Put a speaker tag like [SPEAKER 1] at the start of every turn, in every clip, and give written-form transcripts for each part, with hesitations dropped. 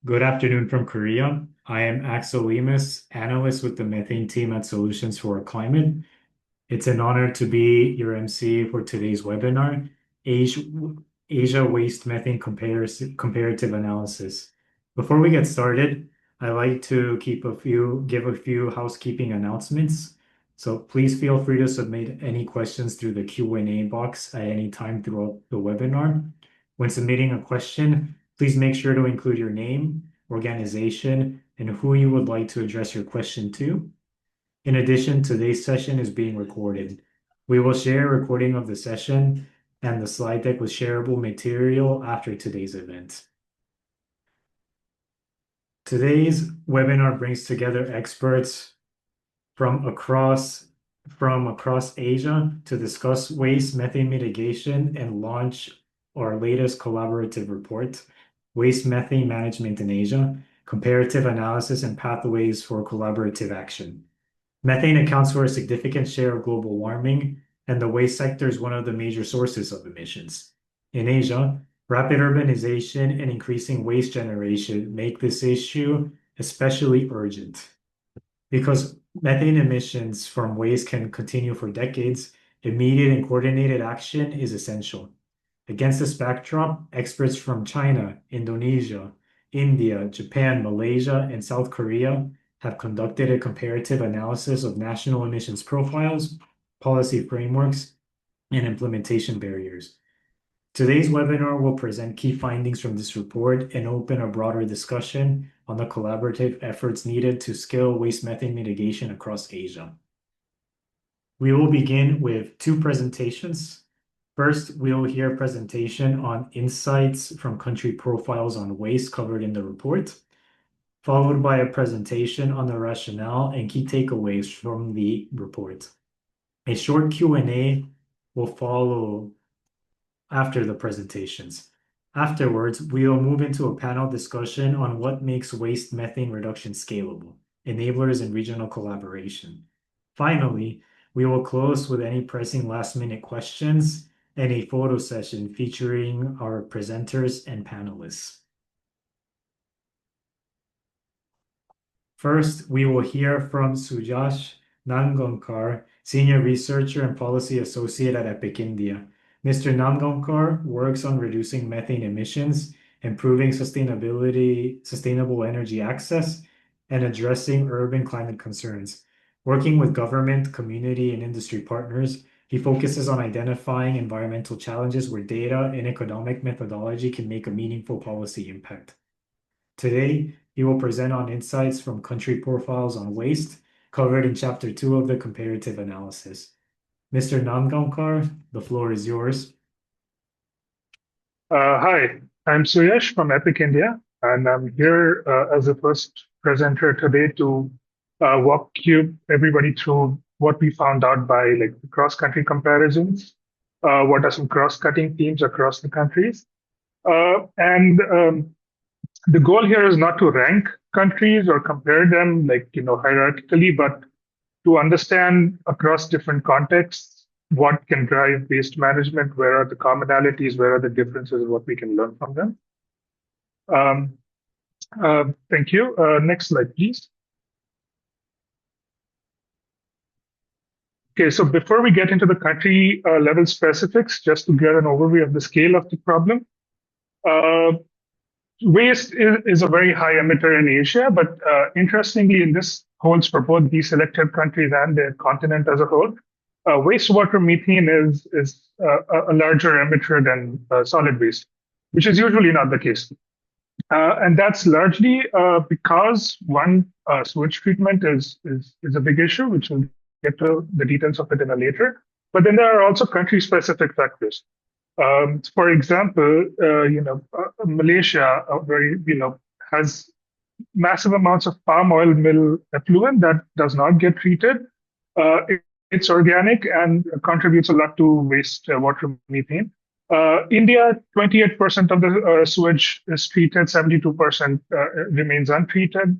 [SPEAKER 1] Good afternoon from Korea. I am Axel Lemus, analyst with the methane team at Solutions for Climate. It's an honor to be your MC for today's webinar, Asia, Asia Waste Methane Comparative Analysis. Before we get started, I like to give a few housekeeping announcements. So please feel free to submit any questions through the Q&A box at any time throughout the webinar. When submitting a question, please make sure to include your name, organization, and who you would like to address your question to. In addition, today's session is being recorded. We will share a recording of the session and the slide deck with shareable material after today's event. Today's webinar brings together experts from across Asia to discuss waste methane mitigation and launch our latest collaborative report, Waste Methane Management in Asia, Comparative Analysis and Pathways for Collaborative Action. Methane accounts for a significant share of global warming, and the waste sector is one of the major sources of emissions. In Asia, rapid urbanization and increasing waste generation make this issue especially urgent. Because methane emissions from waste can continue for decades, immediate and coordinated action is essential. Against this backdrop, experts from China, Indonesia, India, Japan, Malaysia, and South Korea have conducted a comparative analysis of national emissions profiles, policy frameworks, and implementation barriers. Today's webinar will present key findings from this report and open a broader discussion on the collaborative efforts needed to scale waste methane mitigation across Asia. We will begin with two presentations. First, we'll hear a presentation on insights from country profiles on waste covered in the report, followed by a presentation on the rationale and key takeaways from the report. A short Q&A will follow after the presentations. Afterwards, we will move into a panel discussion on what makes waste methane reduction scalable, enablers and regional collaboration. Finally, we will close with any pressing last-minute questions and a photo session featuring our presenters and panelists. First, we will hear from Sujash Nangankar, Senior Researcher and Policy Associate at Epic India. Mr. Nangankar works on reducing methane emissions, improving sustainable energy access, and addressing urban climate concerns. Working with government, community, and industry partners, he focuses on identifying environmental challenges where data and economic methodology can make a meaningful policy impact. Today, he will present on insights from country profiles on waste, covered in Chapter 2 of the comparative analysis. Mr. Nangankar, the floor is yours.
[SPEAKER 2] Hi, I'm Suyash from Epic India, and I'm here as the first presenter today to walk everybody through what we found out by cross-country comparisons, what are some cross-cutting themes across the countries. The goal here is not to rank countries or compare them hierarchically, but to understand across different contexts what can drive waste management, where are the commonalities, where are the differences, what we can learn from them. Thank you. Next slide, please. Okay, so before we get into the country level specifics, just to get an overview of the scale of the problem, waste is a very high emitter in Asia, but interestingly, this holds for both these selected countries and the continent as a whole. Wastewater methane is a larger emitter than solid waste, which is usually not the case. And that's largely because sewage treatment is a big issue, which we'll get to the details of it in a later. But then there are also country-specific factors. For example, Malaysia has massive amounts of palm oil mill effluent that does not get treated. It's organic and contributes a lot to waste water methane. India, 28% of the sewage is treated, 72% remains untreated.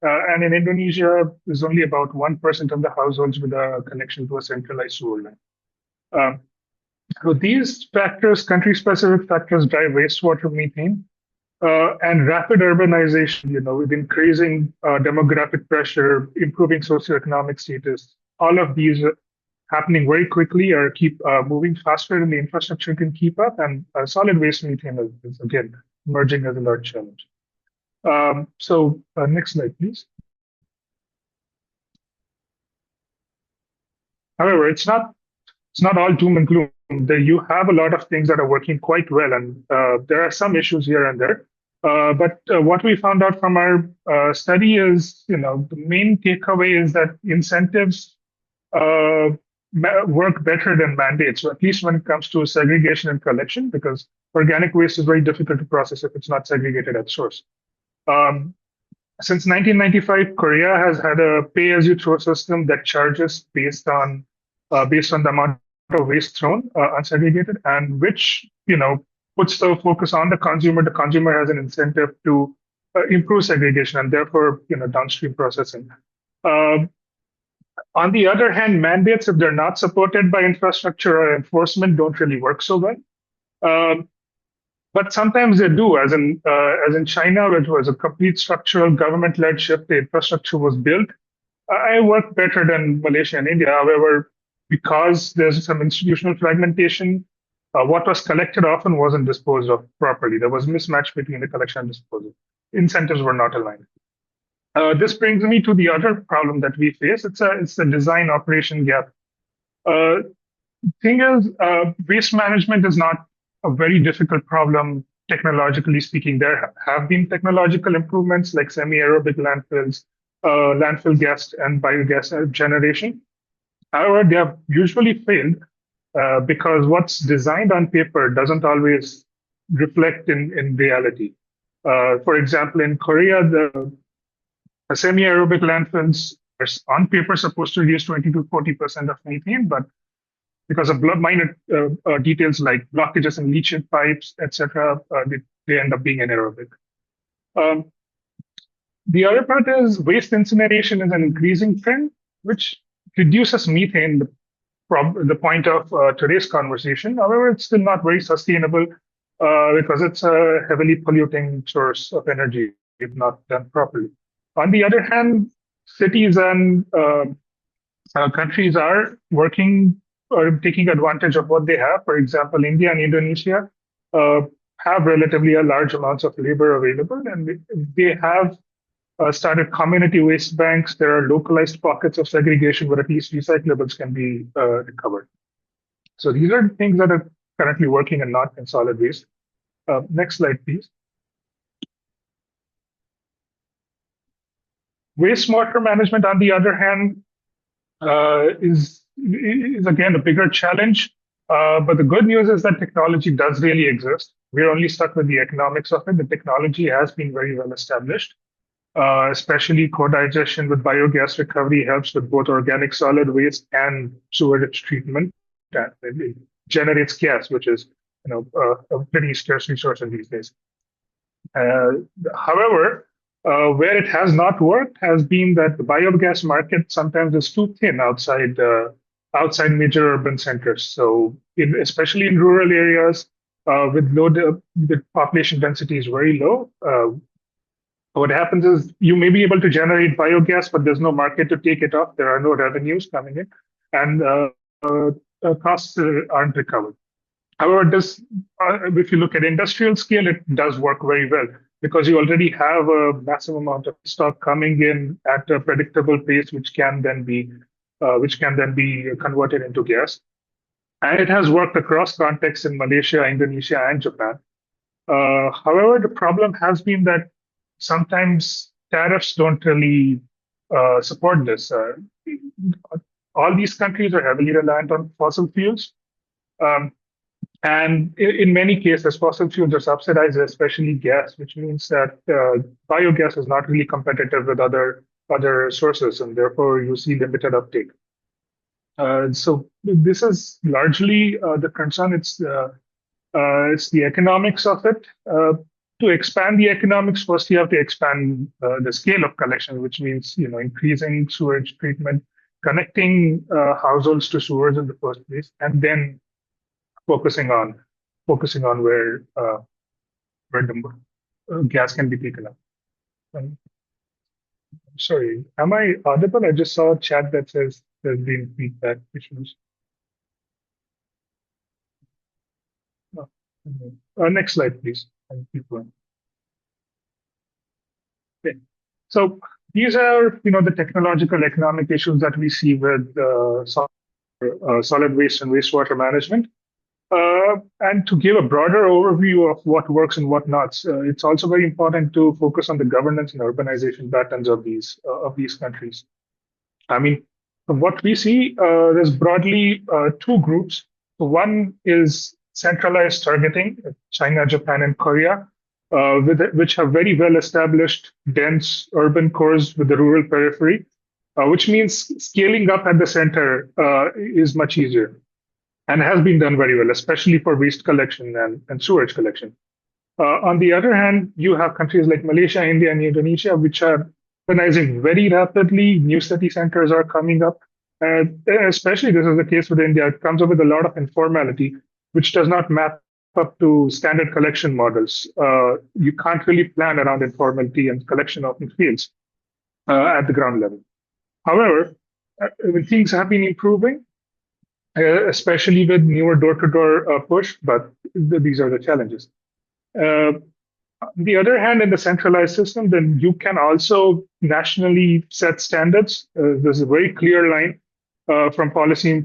[SPEAKER 2] And in Indonesia, there's only about 1% of the households with a connection to a centralized sewer line. So these factors, country-specific factors, drive wastewater methane. and rapid urbanization, with increasing demographic pressure, improving socioeconomic status, all of these are happening very quickly or keep moving faster than the infrastructure can keep up. And solid waste methane is again emerging as a large challenge. Next slide, please. However, it's not all doom and gloom. You have a lot of things that are working quite well, and there are some issues here and there. But what we found out from our study is, the main takeaway is that incentives uh, work better than mandates, or at least when it comes to segregation and collection, because organic waste is very difficult to process if it's not segregated at source. Um, since 1995, Korea has had a pay-as-you-throw system that charges based on the amount of waste thrown unsegregated, and which puts the focus on the consumer. The consumer has an incentive to improve segregation and therefore downstream processing. Uh, on the other hand, mandates, if they're not supported by infrastructure or enforcement, don't really work so well. Um, but sometimes they do, as in China, which was a complete structural government-led shift. The infrastructure was built. I work better than Malaysia and India. However, because there's some institutional fragmentation, what was collected often wasn't disposed of properly. There was mismatch between the collection and disposal. Incentives were not aligned. This brings me to the other problem that we face. It's a design operation gap. Uh, Thing is, waste management is not a very difficult problem technologically speaking. There have been technological improvements like semi-aerobic landfills, landfill gas and biogas generation. However, they have usually failed because what's designed on paper doesn't always reflect in reality. For example, in Korea, the semi-aerobic landfills are on paper supposed to reduce 20 to 40% of methane, but because of minor details like blockages in leachate pipes, etc., they end up being anaerobic. Um, the other part is waste incineration is an increasing trend, which reduces methane, the point of today's conversation. However, it's still not very sustainable because it's a heavily polluting source of energy if not done properly. On the other hand, cities and countries are working or taking advantage of what they have. For example, India and Indonesia uh, have relatively a large amounts of labor available, and they have started community waste banks. There are localized pockets of segregation where at least recyclables can be recovered. So these are things that are currently working and not in solid waste. Next slide, please. Wastewater management, on the other hand, is again a bigger challenge. But the good news is that technology does really exist. We're only stuck with the economics of it. The technology has been very well established. Especially co-digestion with biogas recovery helps with both organic solid waste and sewage treatment. And it generates gas, which is a pretty scarce resource in these days. Uh, However, where it has not worked has been that the biogas market sometimes is too thin outside major urban centers. So, especially in rural areas with the population density is very low. What happens is you may be able to generate biogas, but there's no market to take it off. There are no revenues coming in, and costs aren't recovered. However, if you look at industrial scale, it does work very well because you already have a massive amount of stock coming in at a predictable pace, which can then be converted into gas. And it has worked across contexts in Malaysia, Indonesia, and Japan. However, the problem has been that sometimes tariffs don't really support this. All these countries are heavily reliant on fossil fuels. Um, and in many cases, fossil fuels are subsidized, especially gas, which means that biogas is not really competitive with other sources, and therefore you see limited uptake. So this is largely the concern. It's the economics of it. To expand the economics, first you have to expand the scale of collection, which means increasing sewage treatment, connecting households to sewers in the first place, and then focusing on where the gas can be taken up. Um, Sorry, am I audible? I just saw a chat that says there's been feedback issues. No. Next slide, please. And keep going. Okay. So these are, the technological economic issues that we see with solid waste and wastewater management. And to give a broader overview of what works and what not, it's also very important to focus on the governance and urbanization patterns of these countries. I mean, from what we see, there's broadly two groups. One is centralized targeting, China, Japan, and Korea, which have very well established, dense urban cores with the rural periphery, which means scaling up at the center is much easier and has been done very well, especially for waste collection and sewage collection. On the other hand, you have countries like Malaysia, India, and Indonesia, which are urbanizing very rapidly. New city centers are coming up. Especially this is the case with India. It comes up with a lot of informality, which does not map up to standard collection models. You can't really plan around informality, and collection often fails at the ground level. However, when things have been improving, especially with newer door-to-door push, but these are the challenges. On the other hand, in the centralized system, then you can also nationally set standards. There's a very clear line from policy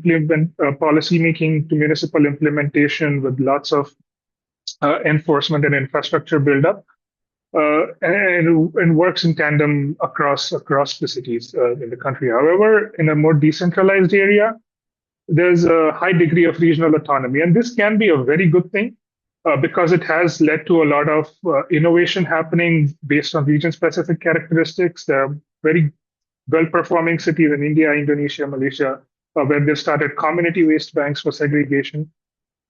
[SPEAKER 2] making to municipal implementation with lots of enforcement and infrastructure buildup, and works in tandem across the cities in the country. However, in a more decentralized area, there's a high degree of regional autonomy, and this can be a very good thing. Because it has led to a lot of innovation happening based on region-specific characteristics. There are very well-performing cities in India, Indonesia, Malaysia, where they've started community waste banks for segregation.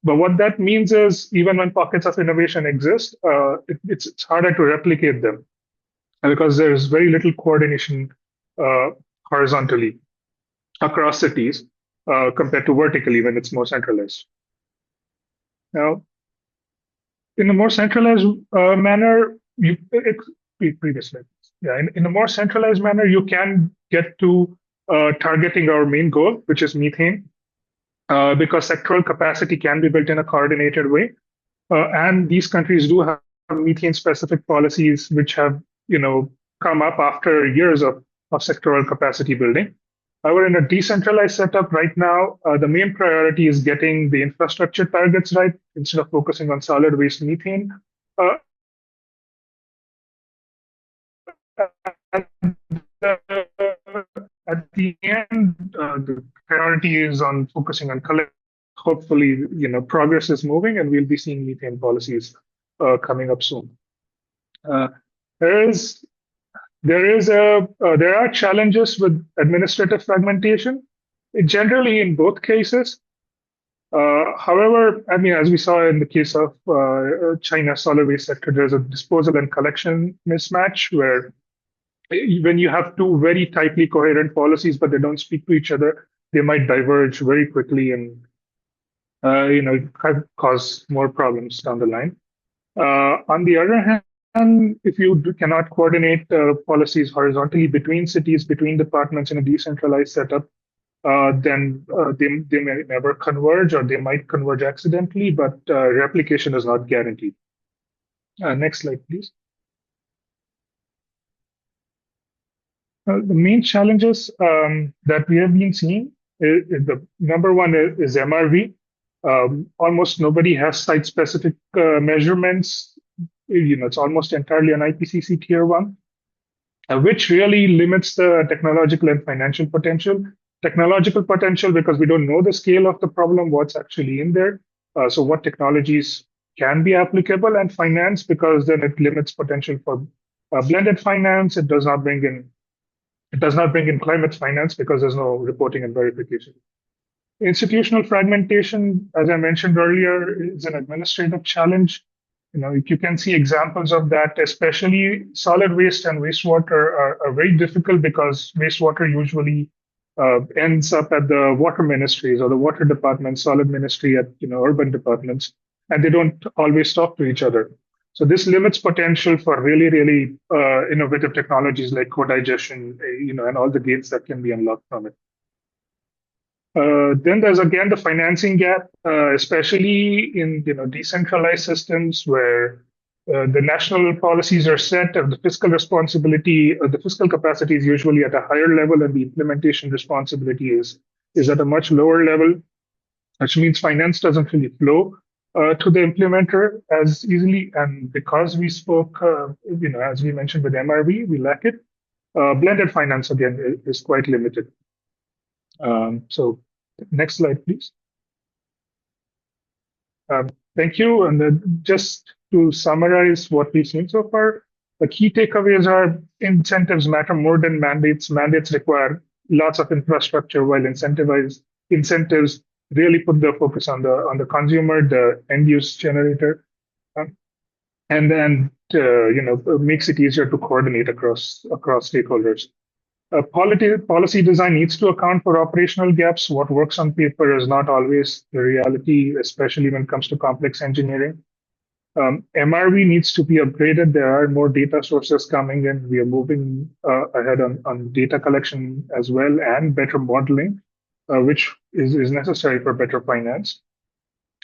[SPEAKER 2] But what that means is, even when pockets of innovation exist, it's harder to replicate them because there's very little coordination horizontally across cities compared to vertically when it's more centralized. Now, in a more centralized manner, in a more centralized manner, you can get to targeting our main goal, which is methane, because sectoral capacity can be built in a coordinated way. And these countries do have methane-specific policies, which have, come up after years of sectoral capacity building. However, in a decentralized setup right now, the main priority is getting the infrastructure targets right instead of focusing on solid waste methane. And at the end, the priority is on focusing on collection. Hopefully, progress is moving, and we'll be seeing methane policies coming up soon. There are challenges with administrative fragmentation, generally in both cases. However, I mean, as we saw in the case of China solid waste sector, there's a disposal and collection mismatch where when you have two very tightly coherent policies, but they don't speak to each other, they might diverge very quickly and cause more problems down the line. On the other hand, if you cannot coordinate policies horizontally between cities, between departments in a decentralized setup, then they may never converge, or they might converge accidentally, but replication is not guaranteed. Next slide, please. The main challenges that we have been seeing, the number one is MRV. Almost nobody has site-specific measurements. It's almost entirely an IPCC tier 1, which really limits the technological and financial potential. Technological potential because we don't know the scale of the problem, what's actually in there. So what technologies can be applicable, and finance because then it limits potential for blended finance. It does not bring in climate finance because there's no reporting and verification. Institutional fragmentation, as I mentioned earlier, is an administrative challenge. You can see examples of that, especially solid waste and wastewater are very difficult because wastewater usually ends up at the water ministries or the water department, solid ministry at urban departments, and they don't always talk to each other. So this limits potential for really innovative technologies like co-digestion, and all the gains that can be unlocked from it. Then there's again the financing gap, especially in decentralized systems where the national policies are set, and the fiscal responsibility, the fiscal capacity is usually at a higher level, and the implementation responsibility is at a much lower level, which means finance doesn't really flow to the implementer as easily. And because we spoke, as we mentioned with MRV, we lack it. Blended finance again is quite limited. So next slide, please. Thank you. And then just to summarize what we've seen so far, the key takeaways are incentives matter more than mandates. Mandates require lots of infrastructure, while incentives really put the focus on the consumer, the end use generator, um, and then makes it easier to coordinate across stakeholders. Policy design needs to account for operational gaps. What works on paper is not always the reality, especially when it comes to complex engineering. MRV needs to be upgraded. There are more data sources coming in. We are moving ahead on data collection as well, and better modeling, which is necessary for better finance.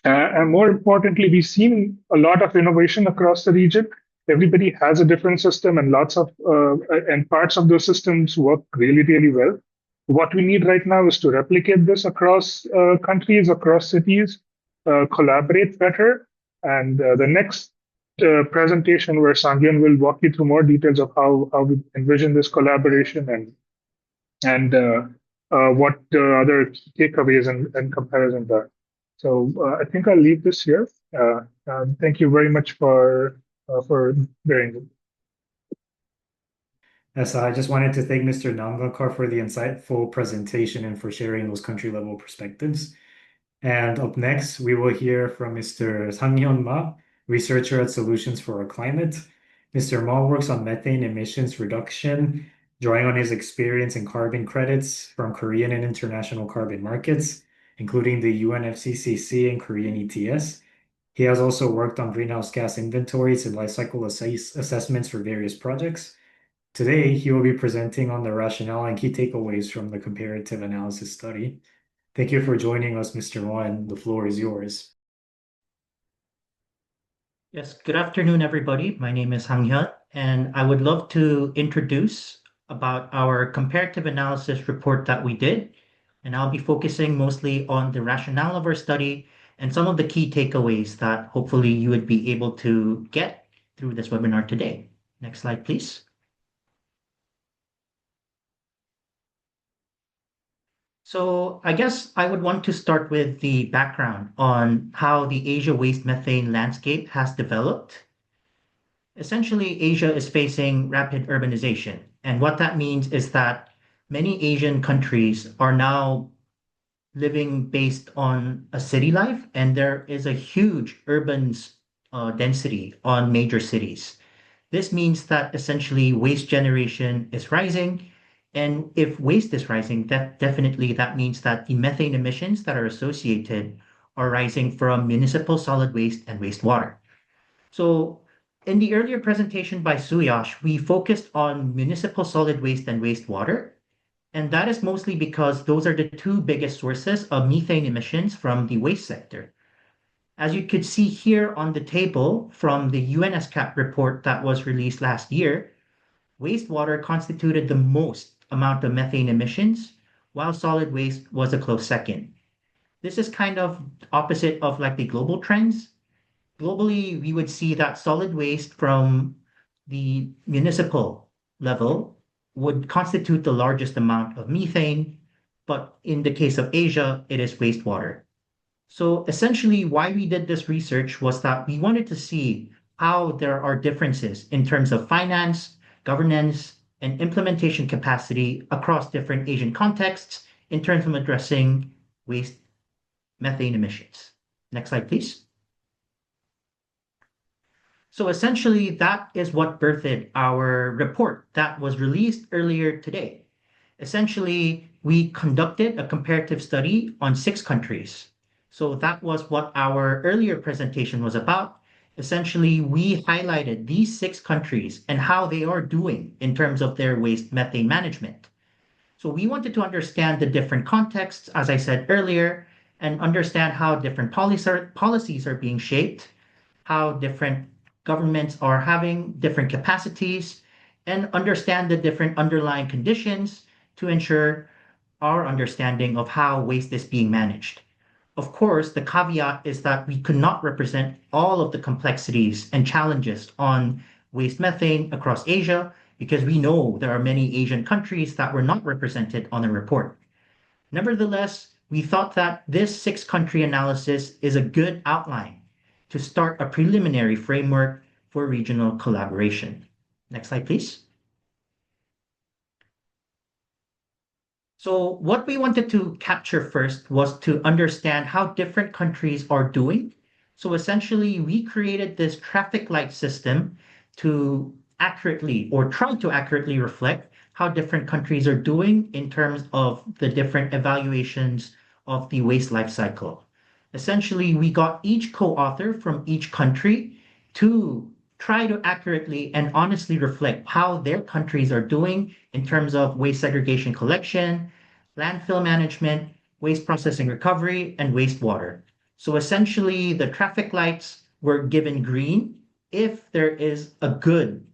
[SPEAKER 2] And more importantly, we've seen a lot of innovation across the region. Everybody has a different system, and lots of and parts of those systems work really well. What we need right now is to replicate this across countries, across cities, collaborate better. And the next presentation, where Sangyan will walk you through more details of how we envision this collaboration, and what the other takeaways and comparisons are. So I think I'll leave this here. Thank you very much for bearing with me.
[SPEAKER 1] Yes, I just wanted to thank Mr. Namgakar for the insightful presentation and for sharing those country-level perspectives. And up next, we will hear from Mr. Sang-hyun Ma, researcher at Solutions for Our Climate. Mr. Ma works on methane emissions reduction, drawing on his experience in carbon credits from Korean and international carbon markets, including the UNFCCC and Korean ETS. He has also worked on greenhouse gas inventories and life cycle assessments for various projects. Today, he will be presenting on the rationale and key takeaways from the comparative analysis study. Thank you for joining us, Mr. Wan. The floor is yours.
[SPEAKER 3] Yes, good afternoon, everybody. My name is Sang-hyun, and I would love to introduce about our comparative analysis report that we did. And I'll be focusing mostly on the rationale of our study and some of the key takeaways that hopefully you would be able to get through this webinar today. Next slide, please. So I guess I would want to start with the background on how the Asia waste methane landscape has developed. Essentially, Asia is facing rapid urbanization. And what that means is that many Asian countries are now living based on a city life, and there is a huge urban density on major cities. This means that essentially waste generation is rising. And if waste is rising, definitely that means that the methane emissions that are associated are rising from municipal solid waste and wastewater. So in the earlier presentation by Suyash, we focused on municipal solid waste and wastewater. And that is mostly because those are the two biggest sources of methane emissions from the waste sector. As you could see here on the table from the UNSCAP report that was released last year, wastewater constituted the most amount of methane emissions, while solid waste was a close second. This is kind of opposite of like the global trends. Globally, we would see that solid waste from the municipal level would constitute the largest amount of methane, but in the case of Asia, it is wastewater. So essentially, why we did this research was that we wanted to see how there are differences in terms of finance, governance, and implementation capacity across different Asian contexts in terms of addressing waste methane emissions. Next slide, please. So essentially, that is what birthed our report that was released earlier today. Essentially, we conducted a comparative study on 6 countries. So that was what our earlier presentation was about. Essentially, we highlighted these 6 countries and how they are doing in terms of their waste methane management. So we wanted to understand the different contexts, as I said earlier, and understand how different policies are being shaped, how different governments are having different capacities, and understand the different underlying conditions to ensure our understanding of how waste is being managed. Of course, the caveat is that we could not represent all of the complexities and challenges on waste methane across Asia because we know there are many Asian countries that were not represented on the report. Nevertheless, we thought that this 6 country analysis is a good outline to start a preliminary framework for regional collaboration. Next slide, please. So what we wanted to capture first was to understand how different countries are doing. So essentially, we created this traffic light system to accurately or try to accurately reflect how different countries are doing in terms of the different evaluations of the waste life cycle. Essentially, we got each co-author from each country to try to accurately and honestly reflect how their countries are doing in terms of waste segregation collection, landfill management, waste processing recovery, and wastewater. So essentially, the traffic lights were given green if there is a good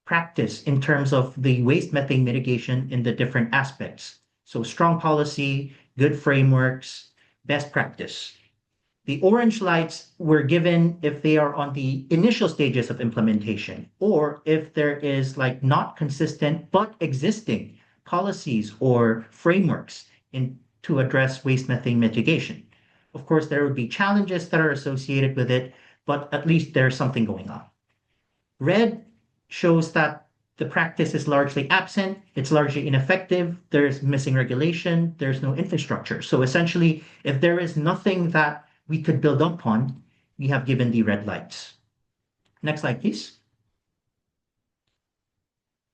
[SPEAKER 3] practice in terms of the waste methane mitigation in the different aspects. So strong policy, good frameworks, best practice. The orange lights were given if they are on the initial stages of implementation, or if there is like not consistent but existing policies or frameworks to address waste methane mitigation. Of course, there would be challenges that are associated with it, but at least there's something going on. Red shows that the practice is largely absent, it's largely ineffective, there's missing regulation, there's no infrastructure. So essentially, if there is nothing that we could build upon, we have given the red lights. Next slide, please.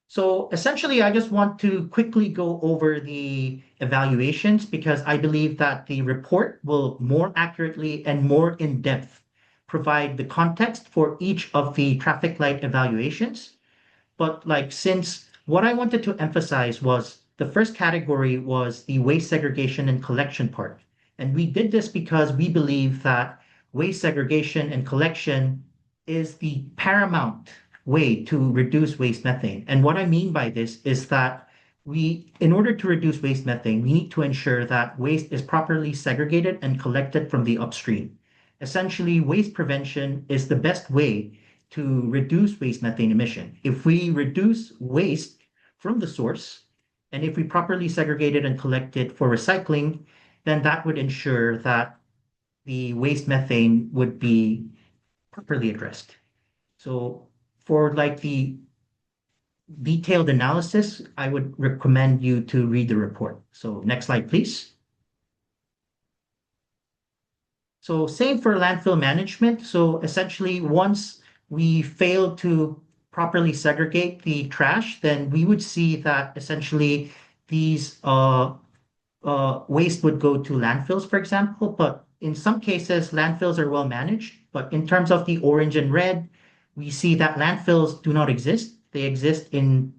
[SPEAKER 3] So essentially, I just want to quickly go over the evaluations because I believe that the report will more accurately and more in depth provide the context for each of the traffic light evaluations. But like, since what I wanted to emphasize was the first category was the waste segregation and collection part. And we did this because we believe that waste segregation and collection is the paramount way to reduce waste methane. And what I mean by this is that in order to reduce waste methane, we need to ensure that waste is properly segregated and collected from the upstream. Essentially, waste prevention is the best way to reduce waste methane emission. If we reduce waste from the source, and if we properly segregate it and collect it for recycling, then that would ensure that the waste methane would be properly addressed. So for like the detailed analysis, I would recommend you to read the report. So next slide, please. So same for landfill management. So essentially, once we fail to properly segregate the trash, then we would see that essentially these waste would go to landfills, for example. But in some cases, landfills are well managed. But in terms of the orange and red, we see that landfills do not exist. They exist in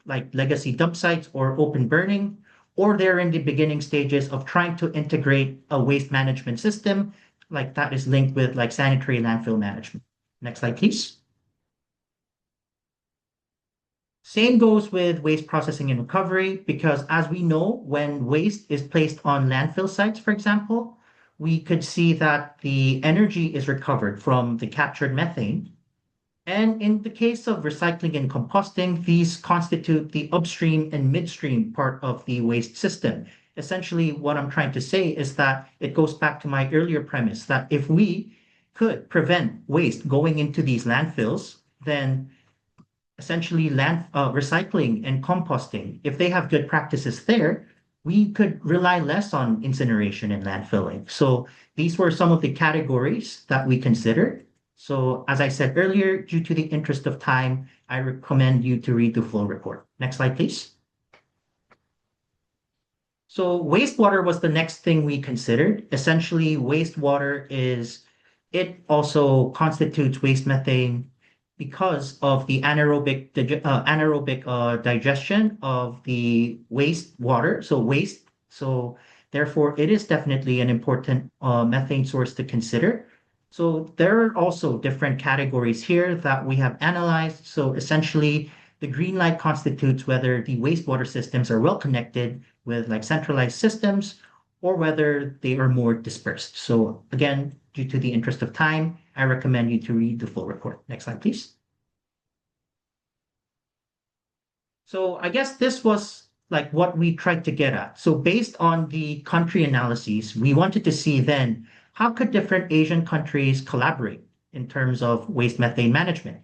[SPEAKER 3] like legacy dump sites or open burning, or they're in the beginning stages of trying to integrate a waste management system like that is linked with like sanitary landfill management. Next slide, please. Same goes with waste processing and recovery, because as we know, when waste is placed on landfill sites, for example, we could see that the energy is recovered from the captured methane. And in the case of recycling and composting, these constitute the upstream and midstream part of the waste system. Essentially, what I'm trying to say is that it goes back to my earlier premise that if we could prevent waste going into these landfills, then essentially recycling and composting, if they have good practices there, we could rely less on incineration and landfilling. So these were some of the categories that we considered. So as I said earlier, due to the interest of time, I recommend you to read the full report. Next slide, please. So wastewater was the next thing we considered. Essentially, wastewater is it also constitutes waste methane because of the anaerobic digestion of the waste water, so waste. So therefore, it is definitely an important methane source to consider. So there are also different categories here that we have analyzed. So essentially, the green light constitutes whether the wastewater systems are well connected with like centralized systems or whether they are more dispersed. So again, due to the interest of time, I recommend you to read the full report. Next slide, please. So I guess this was like what we tried to get at. So based on the country analyses, we wanted to see then how could different Asian countries collaborate in terms of waste methane management.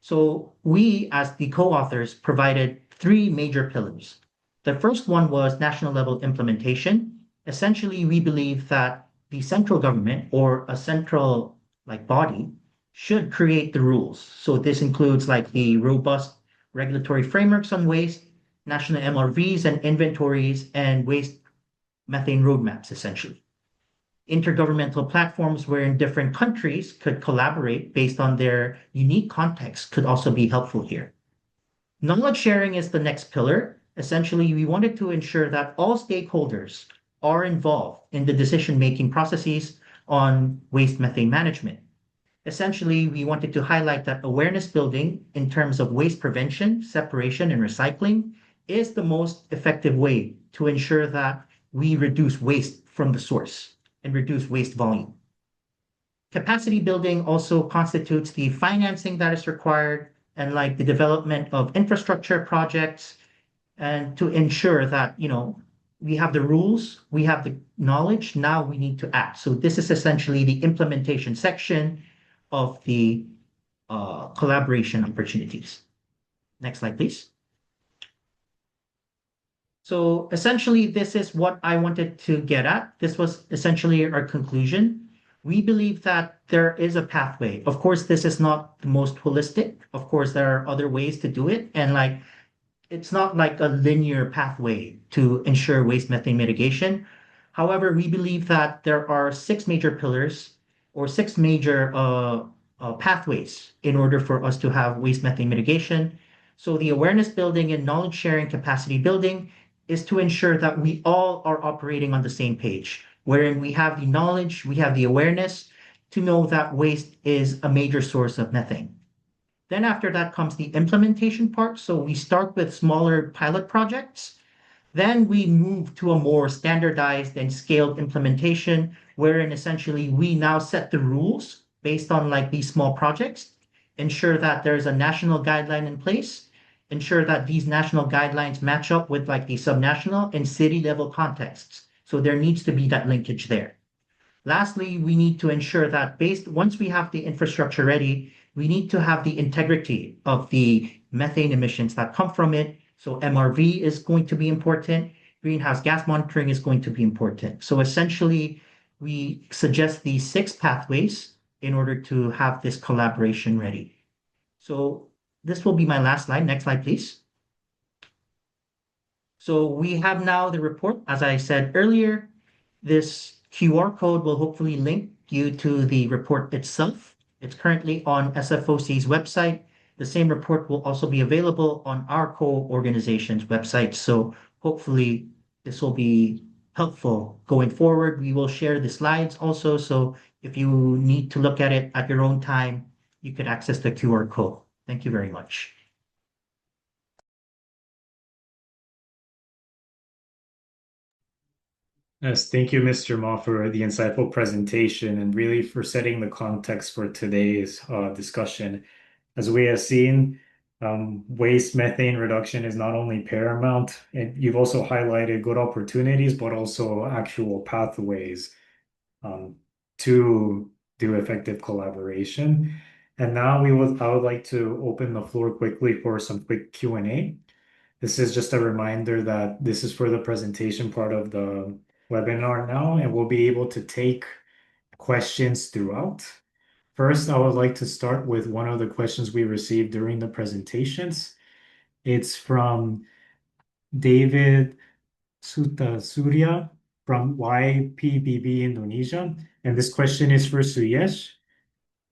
[SPEAKER 3] So we, as the co-authors, provided three major pillars. The first one was national level implementation. Essentially, we believe that the central government or a central like body should create the rules. So this includes like the robust regulatory frameworks on waste, national MRVs and inventories, and waste methane roadmaps, essentially. Intergovernmental platforms wherein different countries could collaborate based on their unique context could also be helpful here. Knowledge sharing is the next pillar. Essentially, we wanted to ensure that all stakeholders are involved in the decision-making processes on waste methane management. Essentially, we wanted to highlight that awareness building in terms of waste prevention, separation, and recycling is the most effective way to ensure that we reduce waste from the source and reduce waste volume. Capacity building also constitutes the financing that is required and like the development of infrastructure projects and to ensure that, we have the rules, we have the knowledge, now we need to act. So this is essentially the implementation section of the collaboration opportunities. Next slide, please. So essentially, this is what I wanted to get at. This was essentially our conclusion. We believe that there is a pathway. Of course, this is not the most holistic. Of course, there are other ways to do it. And like, it's not like a linear pathway to ensure waste methane mitigation. However, we believe that there are six major pillars or six major pathways in order for us to have waste methane mitigation. So the awareness building and knowledge sharing capacity building is to ensure that we all are operating on the same page, wherein we have the knowledge, we have the awareness to know that waste is a major source of methane. Then after that comes the implementation part. So we start with smaller pilot projects. Then we move to a more standardized and scaled implementation, wherein essentially we now set the rules based on like these small projects, ensure that there's a national guideline in place, ensure that these national guidelines match up with like the subnational and city level contexts. So there needs to be that linkage there. Lastly, we need to ensure that once we have the infrastructure ready, we need to have the integrity of the methane emissions that come from it. So MRV is going to be important. Greenhouse gas monitoring is going to be important. So essentially, we suggest these six pathways in order to have this collaboration ready. So this will be my last slide. Next slide, please. So we have now the report. As I said earlier, this QR code will hopefully link you to the report itself. It's currently on SFOC's website. The same report will also be available on our co-organization's website. So hopefully this will be helpful going forward. We will share the slides also. So if you need to look at it at your own time, you could access the QR code. Thank you very much.
[SPEAKER 1] Yes, thank you, Mr. Ma, for the insightful presentation and really for setting the context for today's discussion. As we have seen, waste methane reduction is not only paramount, and you've also highlighted good opportunities, but also actual pathways to do effective collaboration. And now I would like to open the floor quickly for some quick Q&A. This is just a reminder that this is for the presentation part of the webinar now, and we'll be able to take questions throughout. First, I would like to start with one of the questions we received during the presentations. It's from David Sutasuriya from YPBB Indonesia. And this question is for Suyesh.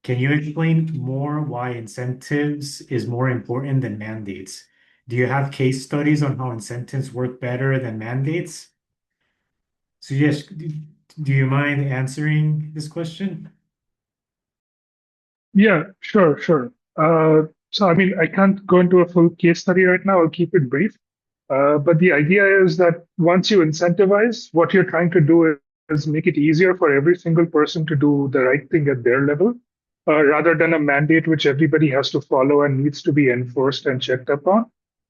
[SPEAKER 1] Can you explain more why incentives is more important than mandates? Do you have case studies on how incentives work better than mandates? Suyesh, do you mind answering this question?
[SPEAKER 2] Yeah, sure, sure. So, I mean, I can't go into a full case study right now. I'll keep it brief. But the idea is that once you incentivize, what you're trying to do is make it easier for every single person to do the right thing at their level, rather than a mandate which everybody has to follow and needs to be enforced and checked up on.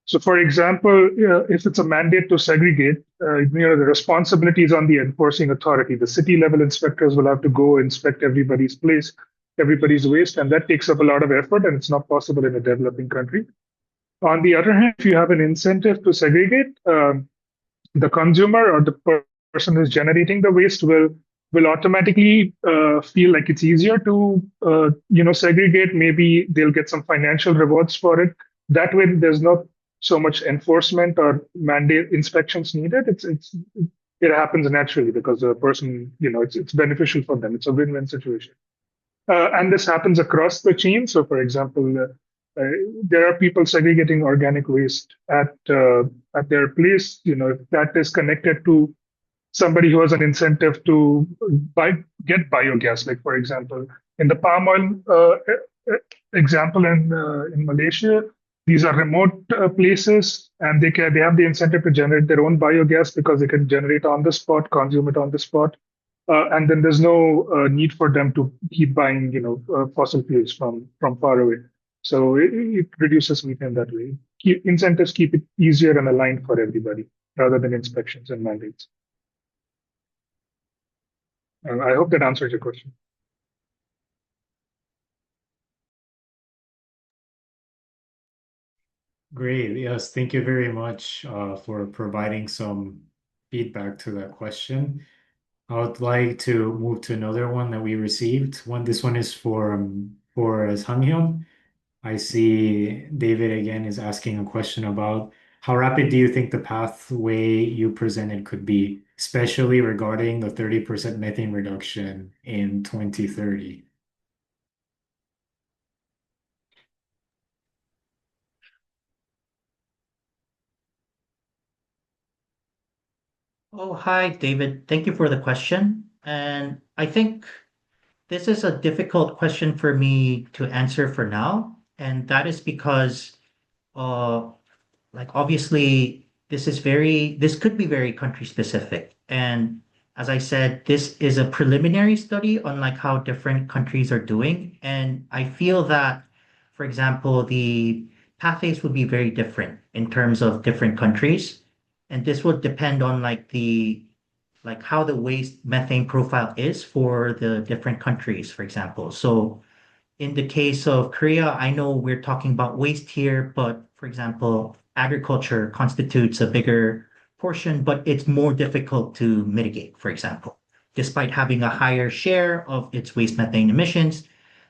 [SPEAKER 2] So, for example, if it's a mandate to segregate, the responsibility is on the enforcing authority. The city level inspectors will have to go inspect everybody's place, everybody's waste, and that takes up a lot of effort, and it's not possible in a developing country. On the other hand, if you have an incentive to segregate, the consumer or the person who's generating the waste will automatically feel like it's easier to segregate. Maybe they'll get some financial rewards for it. That way, there's not so much enforcement or mandate inspections needed. It happens naturally because the person, it's beneficial for them. It's a win-win situation. And this happens across the chain. So, for example, there are people segregating organic waste at their place. If that is connected to somebody who has an incentive to get biogas, like for example, in the palm oil example in Malaysia, these are remote places, and they have the incentive to generate their own biogas because they can generate on the spot, consume it on the spot, and then there's no need for them to keep buying, fossil fuels from far away. So it reduces methane that way. Incentives keep it easier and aligned for everybody rather than inspections and mandates. I hope that answers your question.
[SPEAKER 1] Great. Yes, thank you very much for providing some feedback to that question. I would like to move to another one that we received. This one is for Sanghyun. I see David again is asking a question about how rapid do you think the pathway you presented could be, especially regarding the 30% methane reduction in 2030?
[SPEAKER 3] Oh, hi, David. Thank you for the question. And I think this is a difficult question for me to answer for now. And that is because, uh, obviously, this could be very country specific. And as I said, this is a preliminary study on like how different countries are doing. And I feel that, for example, the pathways would be very different in terms of different countries. And this would depend on how the waste methane profile is for the different countries, for example. So in the case of Korea, I know we're talking about waste here, but for example, agriculture constitutes a bigger portion, but it's more difficult to mitigate, for example, despite having a higher share of its waste methane emissions.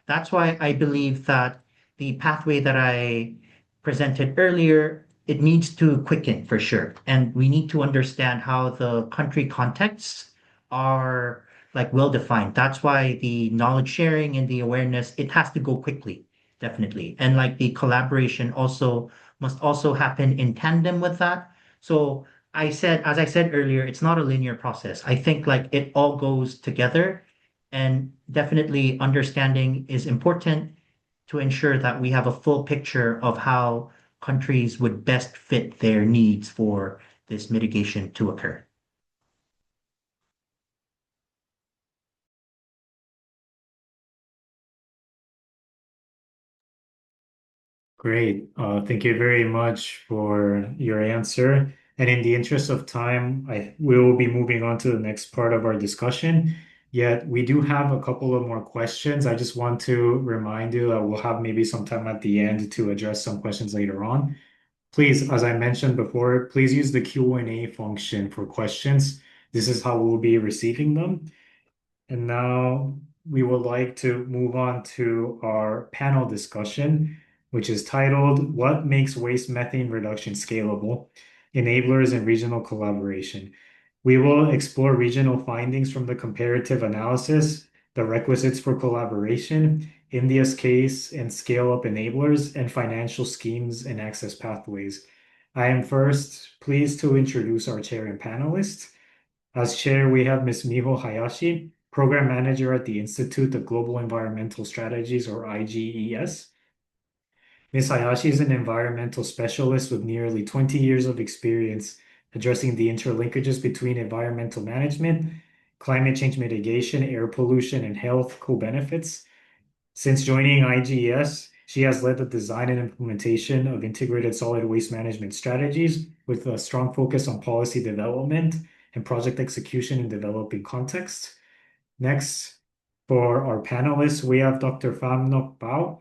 [SPEAKER 3] That's why I believe that the pathway that I presented earlier, it needs to quicken for sure. And we need to understand how the country contexts are well defined. That's why the knowledge sharing and the awareness, it has to go quickly, definitely. And like the collaboration also must also happen in tandem with that. So as I said earlier, it's not a linear process. I think like it all goes together, and definitely understanding is important to ensure that we have a full picture of how countries would best fit their needs for this mitigation to occur.
[SPEAKER 1] Great. Thank you very much for your answer. And in the interest of time, we will be moving on to the next part of our discussion. Yet we do have a couple of more questions. I just want to remind you that we'll have maybe some time at the end to address some questions later on. Please, as I mentioned before, please use the Q&A function for questions. This is how we'll be receiving them. And now we would like to move on to our panel discussion, which is titled, What Makes Waste Methane Reduction Scalable? Enablers and Regional Collaboration. We will explore regional findings from the comparative analysis, the requisites for collaboration, India's case and scale-up enablers, and financial schemes and access pathways. I am first pleased to introduce our chair and panelists. As chair, we have Ms. Miho Hayashi, Program Manager at the Institute of Global Environmental Strategies, or IGES. Ms. Hayashi is an environmental specialist with nearly 20 years of experience addressing the interlinkages between environmental management, climate change mitigation, air pollution, and health co-benefits. Since joining IGES, she has led the design and implementation of integrated solid waste management strategies with a strong focus on policy development and project execution in developing contexts. Next, for our panelists, we have Dr. Pham Ngoc Bao,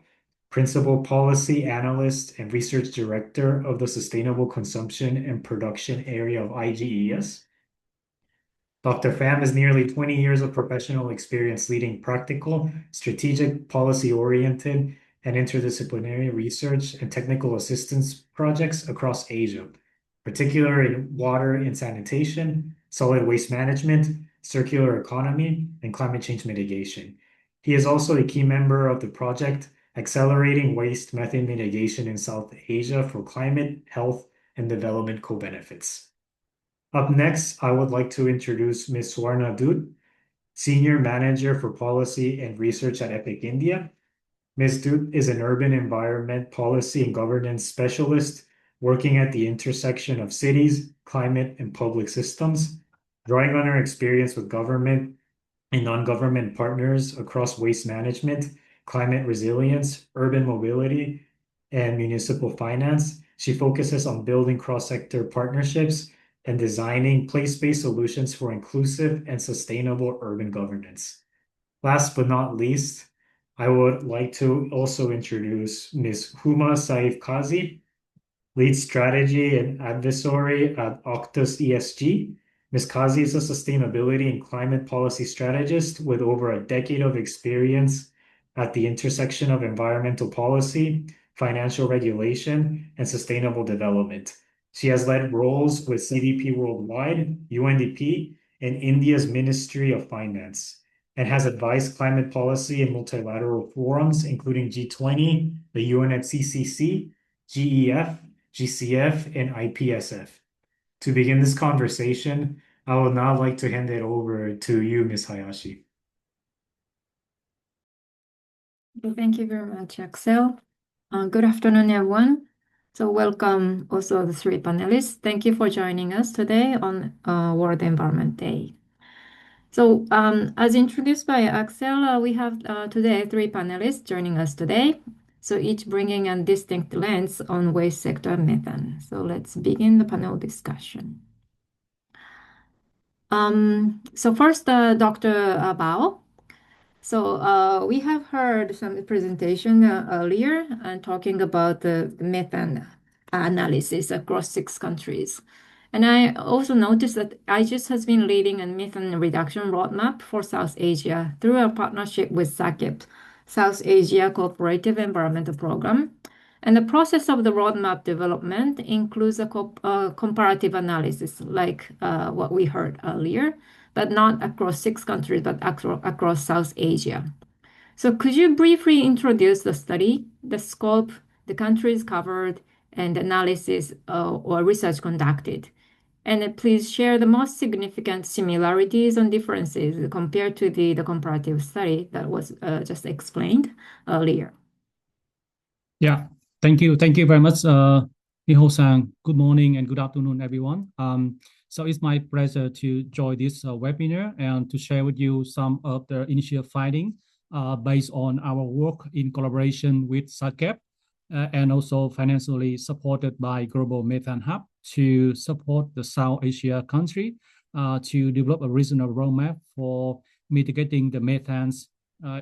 [SPEAKER 1] Principal Policy Analyst and Research Director of the Sustainable Consumption and Production area of IGES. Dr. Pham has nearly 20 years of professional experience leading practical, strategic, policy-oriented, and interdisciplinary research and technical assistance projects across Asia, particularly in water and sanitation, solid waste management, circular economy, and climate change mitigation. He is also a key member of the project Accelerating Waste Methane Mitigation in South Asia for Climate, Health, and Development Co-Benefits. Up next, I would like to introduce Ms. Swarna Dut, Senior Manager for Policy and Research at EPIC India. Ms. Dut is an urban environment policy and governance specialist working at the intersection of cities, climate, and public systems, drawing on her experience with government and non-government partners across waste management, climate resilience, urban mobility, and municipal finance. She focuses on building cross-sector partnerships and designing place-based solutions for inclusive and sustainable urban governance. Last but not least, I would like to also introduce Ms. Huma Saif Kazi, Lead Strategy and Advisory at Octus ESG. Ms. Kazi is a sustainability and climate policy strategist with over a decade of experience at the intersection of environmental policy, financial regulation, and sustainable development. She has led roles with CDP Worldwide, UNDP, and India's Ministry of Finance, and has advised climate policy in multilateral forums, including G20, the UNFCCC, GEF, GCF, and IPSF. To begin this conversation, I would now like to hand it over to you, Ms. Hayashi.
[SPEAKER 4] Thank you very much, Axel. Good afternoon, everyone. So welcome also the three panelists. Thank you for joining us today on World Environment Day. So as introduced by Axel, we have today three panelists joining us today. So each bringing a distinct lens on waste sector methane. So let's begin the panel discussion. So first, Dr. Bao. So we have heard some presentation earlier and talking about the methane analysis across 6 countries. And I also noticed that IGES has been leading a methane reduction roadmap for South Asia through a partnership with SACEP, South Asia Cooperative Environmental Program. And the process of the roadmap development includes a comparative analysis, like what we heard earlier, but not across 6 countries, but across South Asia. So could you briefly introduce the study, the scope, the countries covered, and analysis or research conducted? And please share the most significant similarities and differences compared to the comparative study that was just explained earlier.
[SPEAKER 5] Yeah, thank you. Thank you very much, Miho-san. Good morning and good afternoon, everyone. So it's my pleasure to join this webinar and to share with you some of the initial findings based on our work in collaboration with SACEP and also financially supported by Global Methane Hub to support the South Asia country to develop a regional roadmap for mitigating the methanes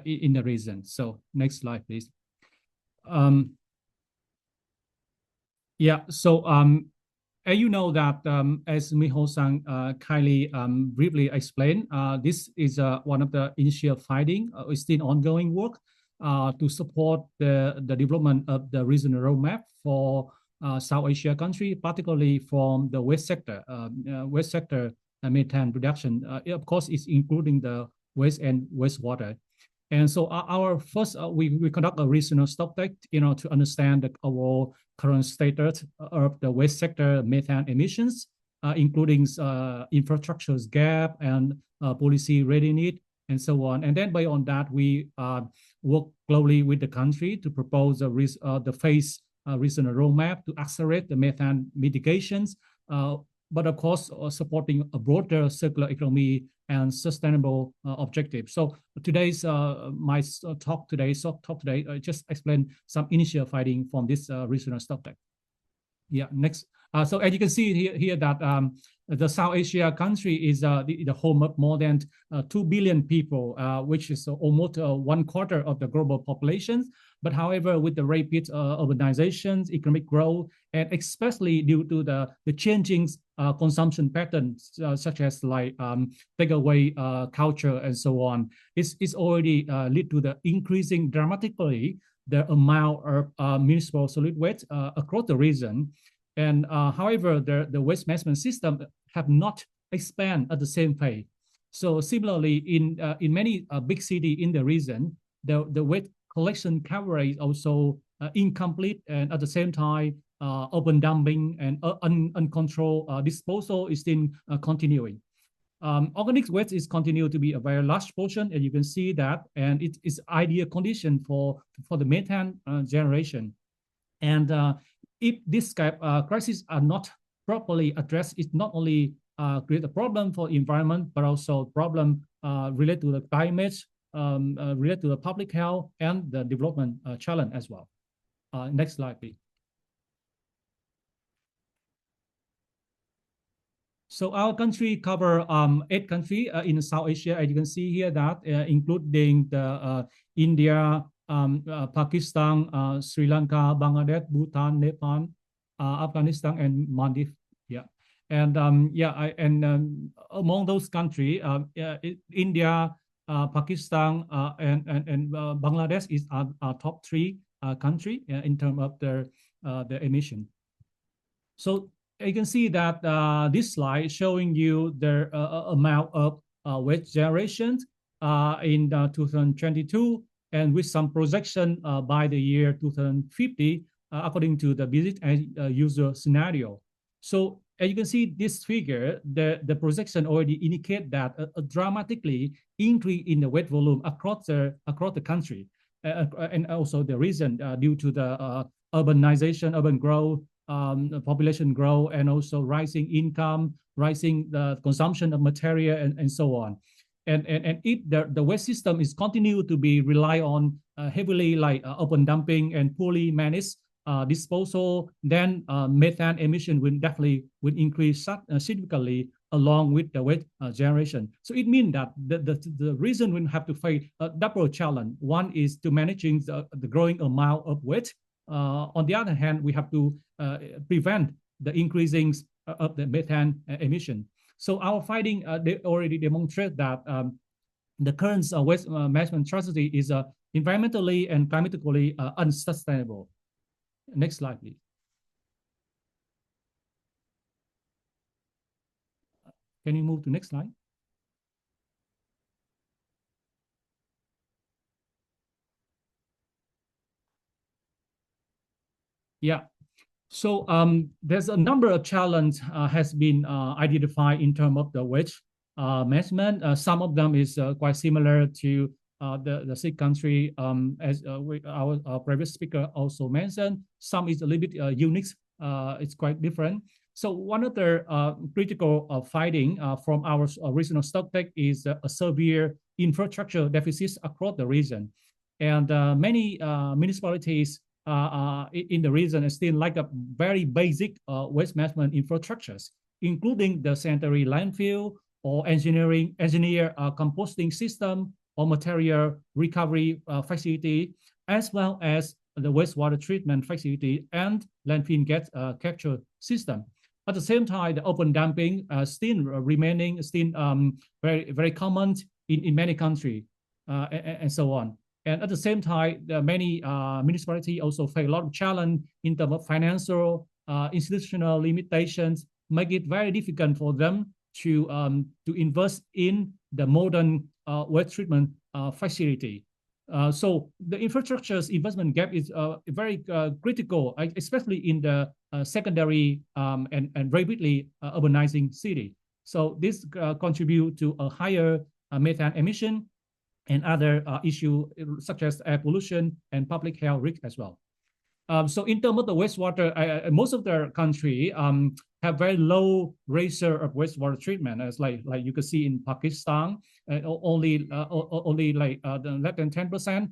[SPEAKER 5] in the region. So next slide, please. As you know that, as Miho-san kindly briefly explained, this is one of the initial findings. It's still ongoing work to support the development of the regional roadmap for South Asia country, particularly from the waste sector. Waste sector methane production. Of course, it's including the waste and wastewater. And so our first, we conduct a regional stock take, to understand the overall current status of the waste sector methane emissions, including infrastructure's gap and policy readiness and so on. And then beyond that, we work closely with the country to propose the phase regional roadmap to accelerate the methane mitigations, but of course, supporting a broader circular economy and sustainable objective. So today's my talk today, just explain some initial finding from this regional stock take. Yeah, next. So as you can see here that the South Asia country is the home of more than 2 billion people, which is almost 1/4 of the global population. But however, with the rapid urbanization, economic growth, and especially due to the changing consumption patterns, such as like takeaway culture and so on, it's already lead to the increasing dramatically the amount of municipal solid waste across the region. And however, the waste management system have not expanded at the same pace. So similarly, in many big cities in the region, the waste collection coverage also incomplete, and at the same time, open dumping and uncontrolled disposal is still continuing. Organic waste is continued to be a very large portion, and you can see that, and it is ideal condition for the methane generation. And if this crisis are not properly addressed, it not only create a problem for environment, but also problem related to the climate, related to the public health and the development challenge as well. Next slide, please. So our country cover 8 countries in South Asia, as you can see here, that including the India, Pakistan, Sri Lanka, Bangladesh, Bhutan, Nepal, Afghanistan, and Maldives. Yeah, and among those countries, India, Pakistan, and Bangladesh is our top 3 country in terms of the emission. So you can see that this slide showing you the amount of waste generation in 2022, and with some projection by the year 2050, according to the business and user scenario. So as you can see this figure, the projection already indicate that a dramatically increase in the waste volume across the country, and also the region due to the urbanization, urban growth, population growth, and also rising income, rising the consumption of material, and so on. And if the waste system is continued to be rely on heavily like open dumping and poorly managed disposal, then methane emission will definitely increase significantly along with the waste generation. So it means that the region will have to face a double challenge. One is to managing the growing amount of waste. On the other hand, we have to prevent the increasing of the methane emission. So our finding they already demonstrate that the current waste management strategy is environmentally and climatically unsustainable. Next slide, please. Can you move to next slide? Yeah. So there's a number of challenges has been identified in terms of the waste management. Some of them is quite similar to the 6 country, as our previous speaker also mentioned. Some is a little bit unique. It's quite different. So one of the critical finding from our regional stock take is a severe infrastructure deficits across the region, and many municipalities in the region still lack a very basic waste management infrastructures, including the sanitary landfill or engineer composting system or material recovery facility, as well as the wastewater treatment facility and landfill gas capture system. At the same time, the open dumping still remaining very, very common in many countries, and so on. And at the same time, many municipalities also face a lot of challenge in terms of financial, institutional limitations, make it very difficult for them to invest in the modern waste treatment facility. So the infrastructure's investment gap is very critical, especially in the secondary and rapidly urbanizing city. So this contribute to a higher methane emission and other issues such as air pollution and public health risk as well. So in terms of the wastewater, most of the country have very low ratio of wastewater treatment, as like you can see in Pakistan, only like less than 10%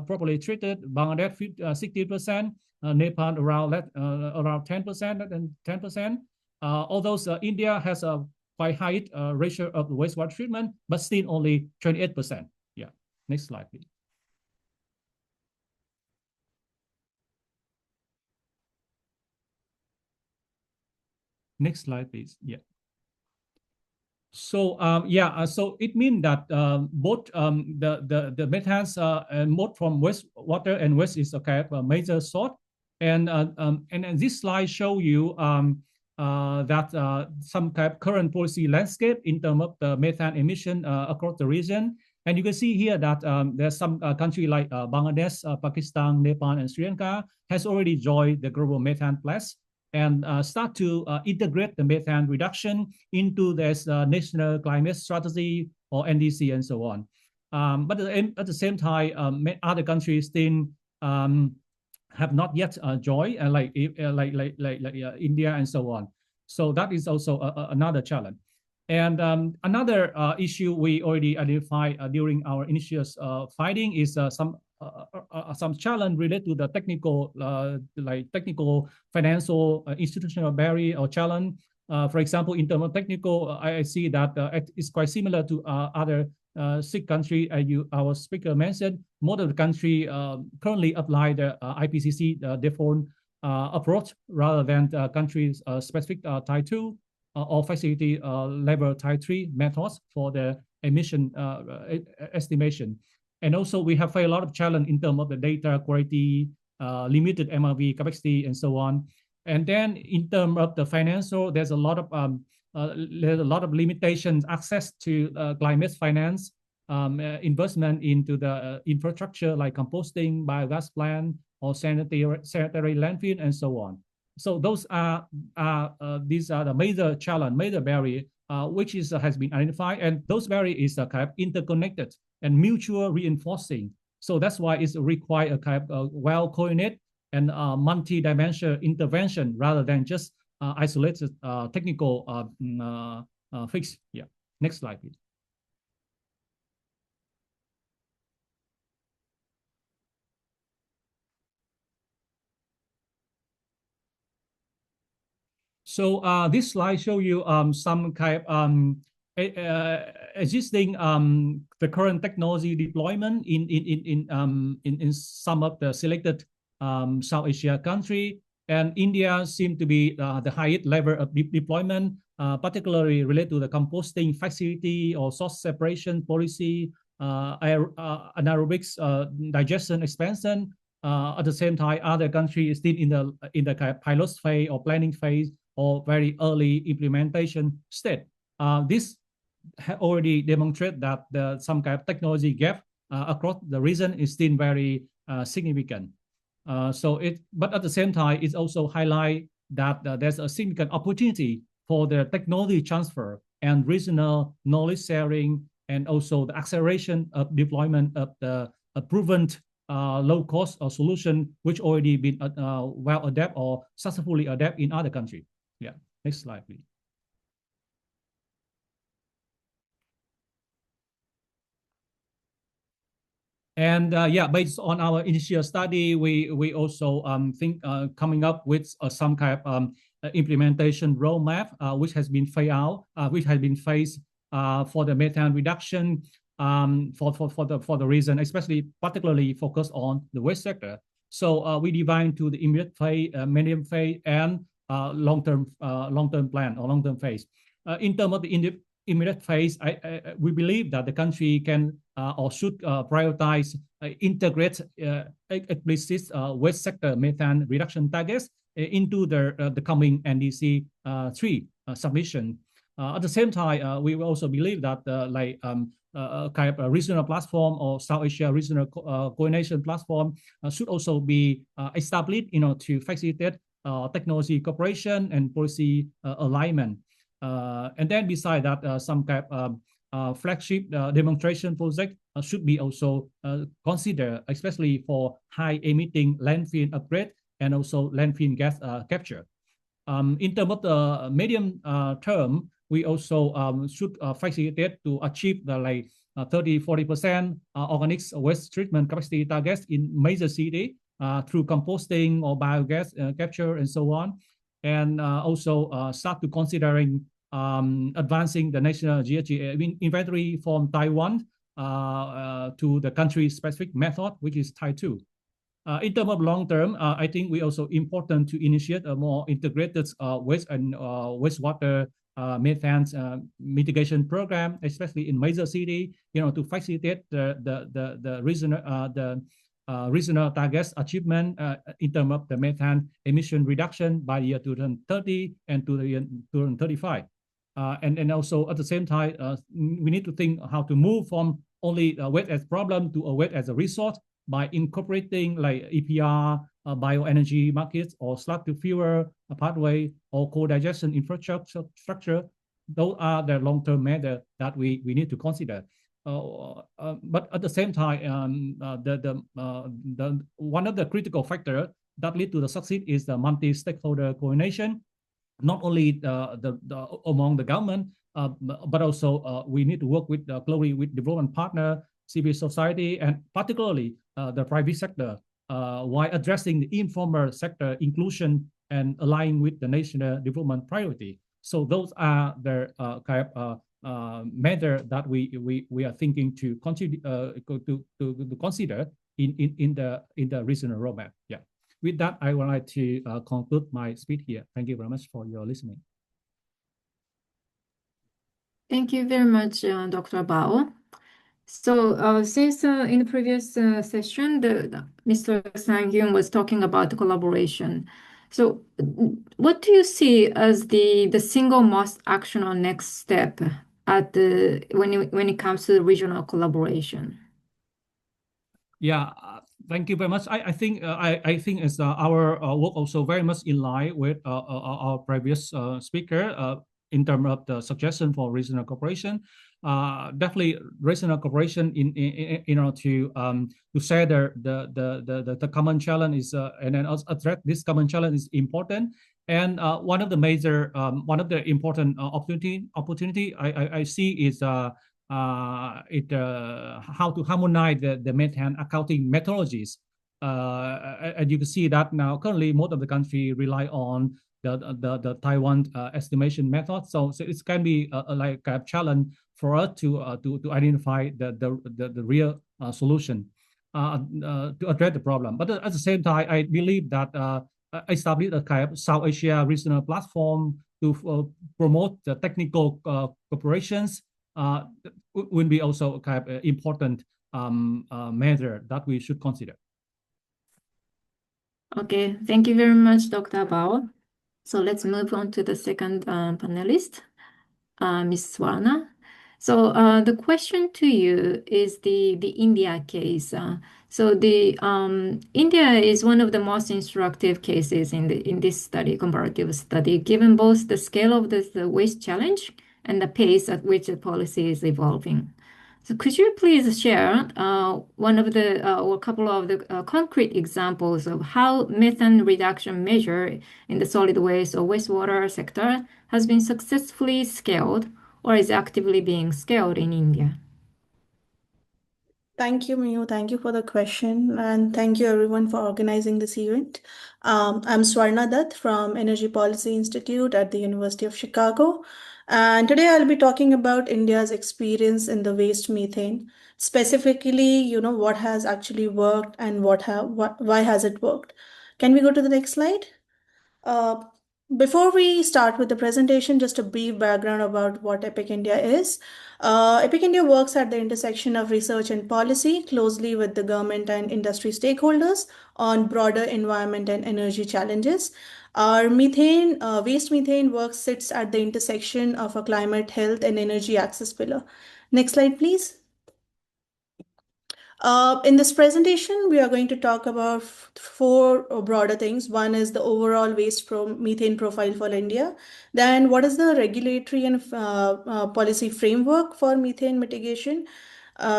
[SPEAKER 5] properly treated. Bangladesh 60%, Nepal around 10%, less than 10%. Although India has a quite high ratio of wastewater treatment, but still only 28%. Yeah. Next slide, please. Next slide, please. Yeah. So so it means that both the methanes both from wastewater and waste is a major source, and this slide show you that some kind of current policy landscape in terms of the methane emission across the region. And you can see here that there's some country like Bangladesh, Pakistan, Nepal, and Sri Lanka has already joined the global methane pledge and start to integrate the methane reduction into this national climate strategy or NDC and so on. But at the same time, other countries still have not yet joined, like India and so on. So that is also another challenge. And another issue we already identified during our initial finding is some challenge related to the technical, technical, financial, institutional barrier or challenge. For example, in terms of technical, I see that it's quite similar to other SIG country. Our speaker mentioned, most of the country currently apply the IPCC default approach rather than countries specific Type 2 or facility level Type 3 methods for the emission estimation. And also we have a lot of challenge in terms of the data quality, limited MRV capacity, and so on. And then in terms of the financial, there's a lot of limitations, access to climate finance, investment into the infrastructure like composting, biogas plant, or sanitary landfill, and so on. So these are the major challenge, major barrier, which has been identified, and those barriers is kind of interconnected and mutual reinforcing. So that's why it's require a kind of well-coordinated and multi-dimensional intervention rather than just isolated technical fix. Yeah. Next slide, please. So this slide show you some kind of existing the current technology deployment in some of the selected South Asia country, and India seems to be the highest level of deployment, particularly related to the composting facility or source separation policy, anaerobics digestion expansion. At the same time, other countries still in the kind of pilot phase or planning phase or very early implementation state. This already demonstrate that some kind of technology gap across the region is still very significant. But at the same time, it also highlight that there's a significant opportunity for the technology transfer and regional knowledge sharing, and also the acceleration of deployment of the proven low-cost solution, which already been well adapted or successfully adapted in other countries. Yeah, next slide, please. And based on our initial study, we also think coming up with some kind of implementation roadmap, which has been phased for the methane reduction for the reason, especially particularly focused on the waste sector. So we divide into the immediate phase, medium phase, and long-term plan or long-term phase. In terms of the immediate phase, we believe that the country can or should prioritize integrate explicit waste sector methane reduction targets into the coming NDC 3 submission. At the same time, we also believe that kind of a regional platform or South Asia regional coordination platform should also be established, to facilitate technology cooperation and policy alignment. And then beside that, some kind of flagship demonstration project should be also considered, especially for high emitting landfill upgrade and also landfill gas capture. In terms of the medium term, we also should facilitate to achieve the 30-40% organic waste treatment capacity targets in major city through composting or biogas capture and so on, and also start to considering advancing the national GHG inventory from Taiwan to the country-specific method, which is Type 2. In terms of long term, I think we also important to initiate a more integrated waste and wastewater methane mitigation program, especially in major city, to facilitate the regional targets achievement in terms of the methane emission reduction by the year 2030 and to the year 2035. And also at the same time, we need to think how to move from only waste as problem to a waste as a resource by incorporating EPR, bioenergy markets, or slab to fuel pathway, or co-digestion infrastructure. Those are the long-term measures that we need to consider. But at the same time, one of the critical factors that lead to the success is the multi-stakeholder coordination, not only among the government, but also we need to work with closely with development partner, civil society, and particularly the private sector, while addressing the informal sector inclusion and align with the national development priority. So those are the kind of measure that we are thinking to continue to consider in the regional roadmap. Yeah. With that, I would like to conclude my speech here. Thank you very much for your listening.
[SPEAKER 4] Thank you very much, Dr. Bao. So since in the previous session, Mr. Sang-Hyun was talking about the collaboration. So what do you see as the single most actionable next step when it comes to the regional collaboration?
[SPEAKER 5] Yeah, thank you very much. I think it's our work also very much in line with our previous speaker in terms of the suggestion for regional cooperation. Definitely regional cooperation to share the common challenge is and then address this common challenge is important. And one of the important opportunity I see is how to harmonize the methane accounting methodologies. And you can see that now currently most of the country rely on the Taiwan estimation method. So it can be like a challenge for us to identify the real solution to address the problem. But at the same time, I believe that establish a kind of South Asia regional platform to promote the technical cooperations will be also a kind of important measure that we should consider.
[SPEAKER 4] Okay, thank you very much, Dr. Bao. So let's move on to the second panelist, Ms. Swarna. So the question to you is the India case. So the India is one of the most instructive cases in this study, comparative study, given both the scale of the waste challenge and the pace at which the policy is evolving. So could you please share one of the or a couple of the concrete examples of how methane reduction measure in the solid waste or wastewater sector has been successfully scaled or is actively being scaled in India?
[SPEAKER 6] Thank you, Mio. Thank you for the question, and thank you everyone for organizing this event. I'm Swarna Dutt from Energy Policy Institute at the University of Chicago, and today I'll be talking about India's experience in the waste methane, specifically, what has actually worked and why has it worked. Can we go to the next slide? Before we start with the presentation, just a brief background about what EPIC India is. EPIC India works at the intersection of research and policy closely with the government and industry stakeholders on broader environment and energy challenges. Our waste methane work sits at the intersection of a climate, health, and energy access pillar. Next slide, please. In this presentation, we are going to talk about four broader things. One is the overall methane profile for India. Then what is the regulatory and policy framework for methane mitigation?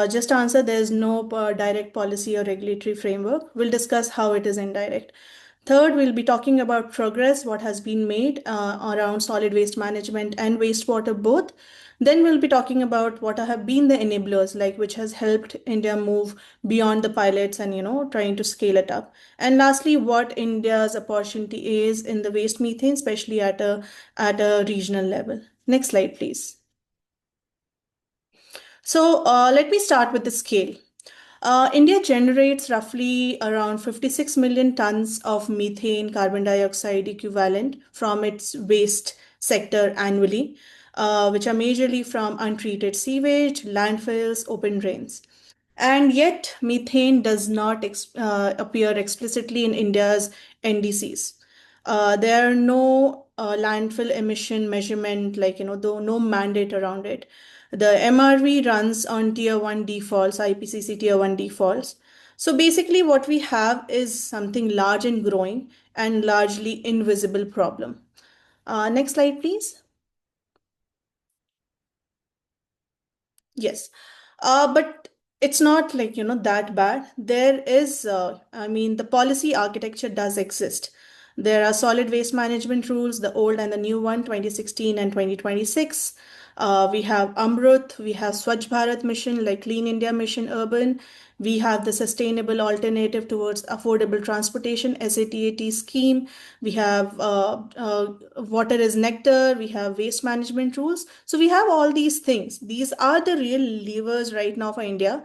[SPEAKER 6] Just to answer, there's no direct policy or regulatory framework. We'll discuss how it is indirect. Third, we'll be talking about progress, what has been made around solid waste management and wastewater both. Then we'll be talking about what have been the enablers, like which has helped India move beyond the pilots and trying to scale it up. And lastly, what India's opportunity is in the waste methane, especially at a regional level. Next slide, please. So let me start with the scale. India generates roughly around 56 million tons of methane carbon dioxide equivalent from its waste sector annually, which are majorly from untreated sewage, landfills, open drains. And yet, methane does not appear explicitly in India's NDCs. There are no landfill emission measurement, though no mandate around it. The MRV runs on tier 1 defaults, IPCC tier 1 defaults. So basically what we have is something large and growing and largely invisible problem. Next slide, please. Yes. But it's not that bad. There is, the policy architecture does exist. There are solid waste management rules, the old and the new one, 2016 and 2026. We have Amrut, we have Swachh Bharat Mission, like Clean India Mission Urban. We have the Sustainable Alternative Towards Affordable Transportation, SATAT scheme. We have Water is Nectar. We have waste management rules. So we have all these things. These are the real levers right now for India.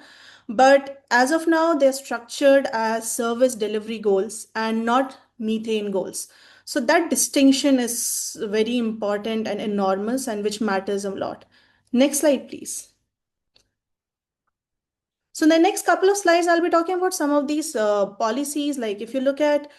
[SPEAKER 6] But as of now, they're structured as service delivery goals and not methane goals. So that distinction is very important and enormous and which matters a lot. Next slide, please. So in the next couple of slides, I'll be talking about some of these policies. Like if you look at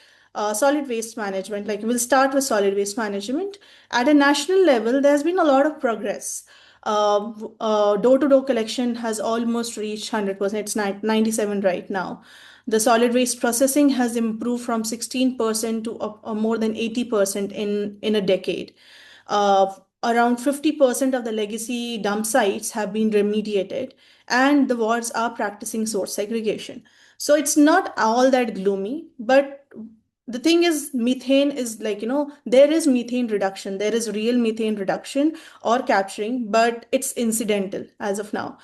[SPEAKER 6] solid waste management, like we'll start with solid waste management. At a national level, there's been a lot of progress. Door-to-door collection has almost reached 100%. It's 97 right now. The solid waste processing has improved from 16% to more than 80% in a decade. Around 50% of the legacy dump sites have been remediated, and the wards are practicing source segregation. So it's not all that gloomy, but the thing is, methane is there is methane reduction, there is real methane reduction or capturing, but it's incidental as of now.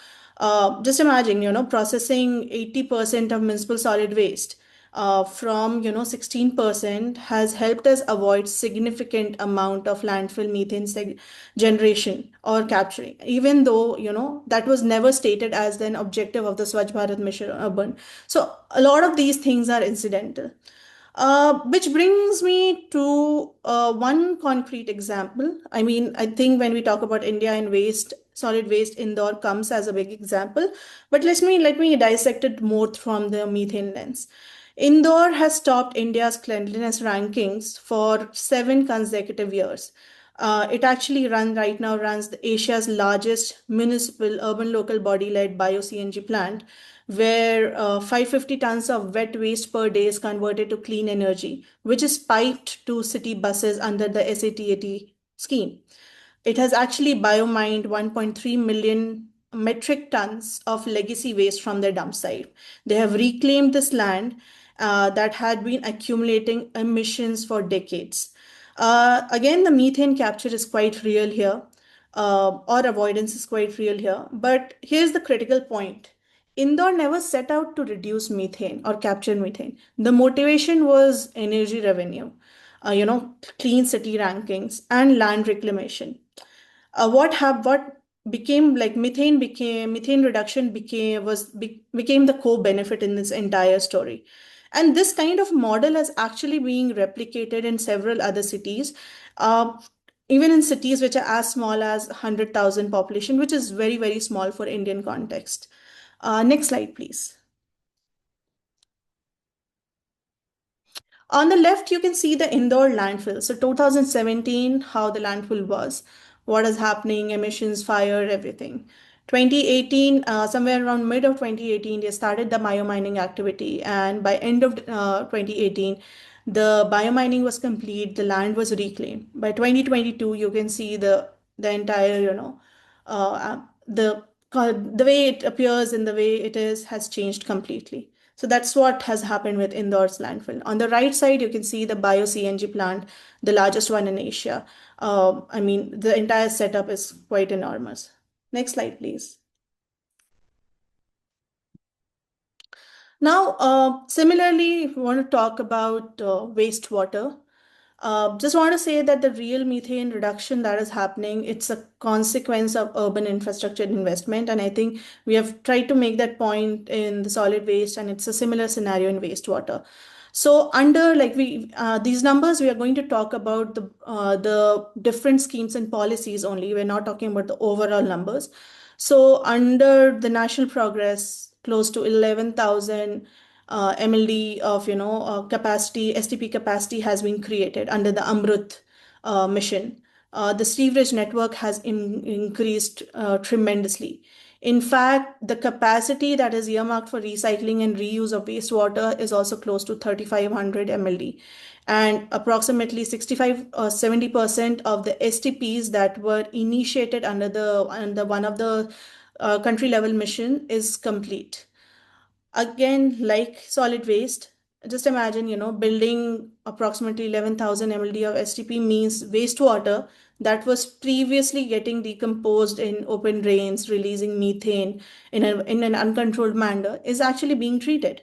[SPEAKER 6] Just imagine, processing 80% of municipal solid waste from 16% has helped us avoid significant amount of landfill methane generation or capturing, even though that was never stated as an objective of the Swachh Bharat Mission Urban. So a lot of these things are incidental. Which brings me to one concrete example. I think when we talk about India and waste, solid waste, Indore comes as a big example. But let me dissect it more from the methane lens. Indore has topped India's cleanliness rankings for 7 consecutive years. It actually right now runs Asia's largest municipal urban local body-led bio-CNG plant, where 550 tons of wet waste per day is converted to clean energy, which is piped to city buses under the SATAT scheme. It has actually biomined 1.3 million metric tons of legacy waste from their dump site. They have reclaimed this land that had been accumulating emissions for decades. Again, the methane capture is quite real here, or avoidance is quite real here. But here's the critical point. Indore never set out to reduce methane or capture methane. The motivation was energy revenue, clean city rankings, and land reclamation. What became like methane reduction became the core benefit in this entire story. And this kind of model is actually being replicated in several other cities, even in cities which are as small as 100,000 population, which is very, very small for Indian context. Next slide, please. On the left, you can see the Indore landfill. So 2017, how the landfill was, what is happening, emissions, fire, everything. 2018, somewhere around mid of 2018, they started the biomining activity. And by end of 2018, the biomining was complete, the land was reclaimed. By 2022, you can see the entire, the way it appears and the way it is has changed completely. So that's what has happened with Indore's landfill. On the right side, you can see the bio-CNG plant, the largest one in Asia. I mean, the entire setup is quite enormous. Next slide, please. Now, similarly, if we want to talk about wastewater, just want to say that the real methane reduction that is happening, it's a consequence of urban infrastructure investment. And I think we have tried to make that point in the solid waste, and it's a similar scenario in wastewater. So under these numbers, we are going to talk about the different schemes and policies only. We're not talking about the overall numbers. So under the national progress, close to 11,000 MLD of capacity, STP capacity has been created under the Amrut mission. The sewerage network has increased tremendously. In fact, the capacity that is earmarked for recycling and reuse of wastewater is also close to 3,500 MLD. And approximately 65 or 70% of the STPs that were initiated under one of the country level mission is complete. Again, like solid waste, just imagine, building approximately 11,000 MLD of STP means wastewater that was previously getting decomposed in open drains, releasing methane in an uncontrolled manner, is actually being treated.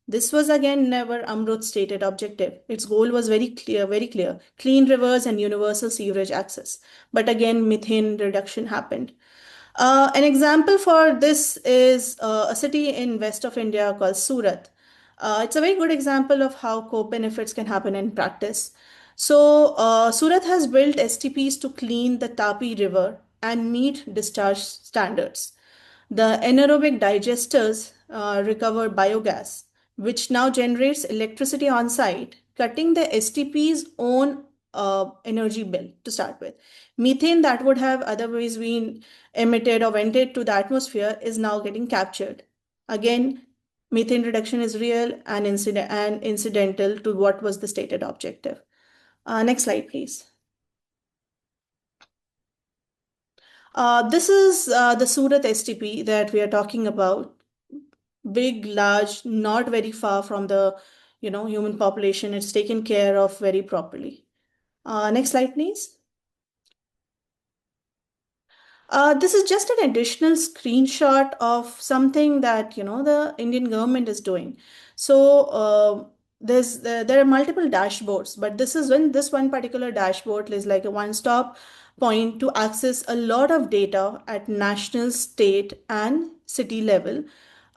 [SPEAKER 6] This was again never Amrut's stated objective. Its goal was very clear, clean rivers and universal sewerage access. But again, methane reduction happened. An example for this is a city in west of India called Surat. It's a very good example of how co-benefits can happen in practice. So Surat has built STPs to clean the Tapi River and meet discharge standards. The anaerobic digesters recover biogas, which now generates electricity on site, cutting the STP's own energy bill to start with. Methane that would have otherwise been emitted or vented to the atmosphere is now getting captured. Again, methane reduction is real and incidental to what was the stated objective. Next slide, please. This is the Surat STP that we are talking about. Big, large, not very far from the human population. It's taken care of very properly. Next slide, please. This is just an additional screenshot of something that the Indian government is doing. So there are multiple dashboards, but this one particular dashboard is like a one-stop point to access a lot of data at national, state, and city level.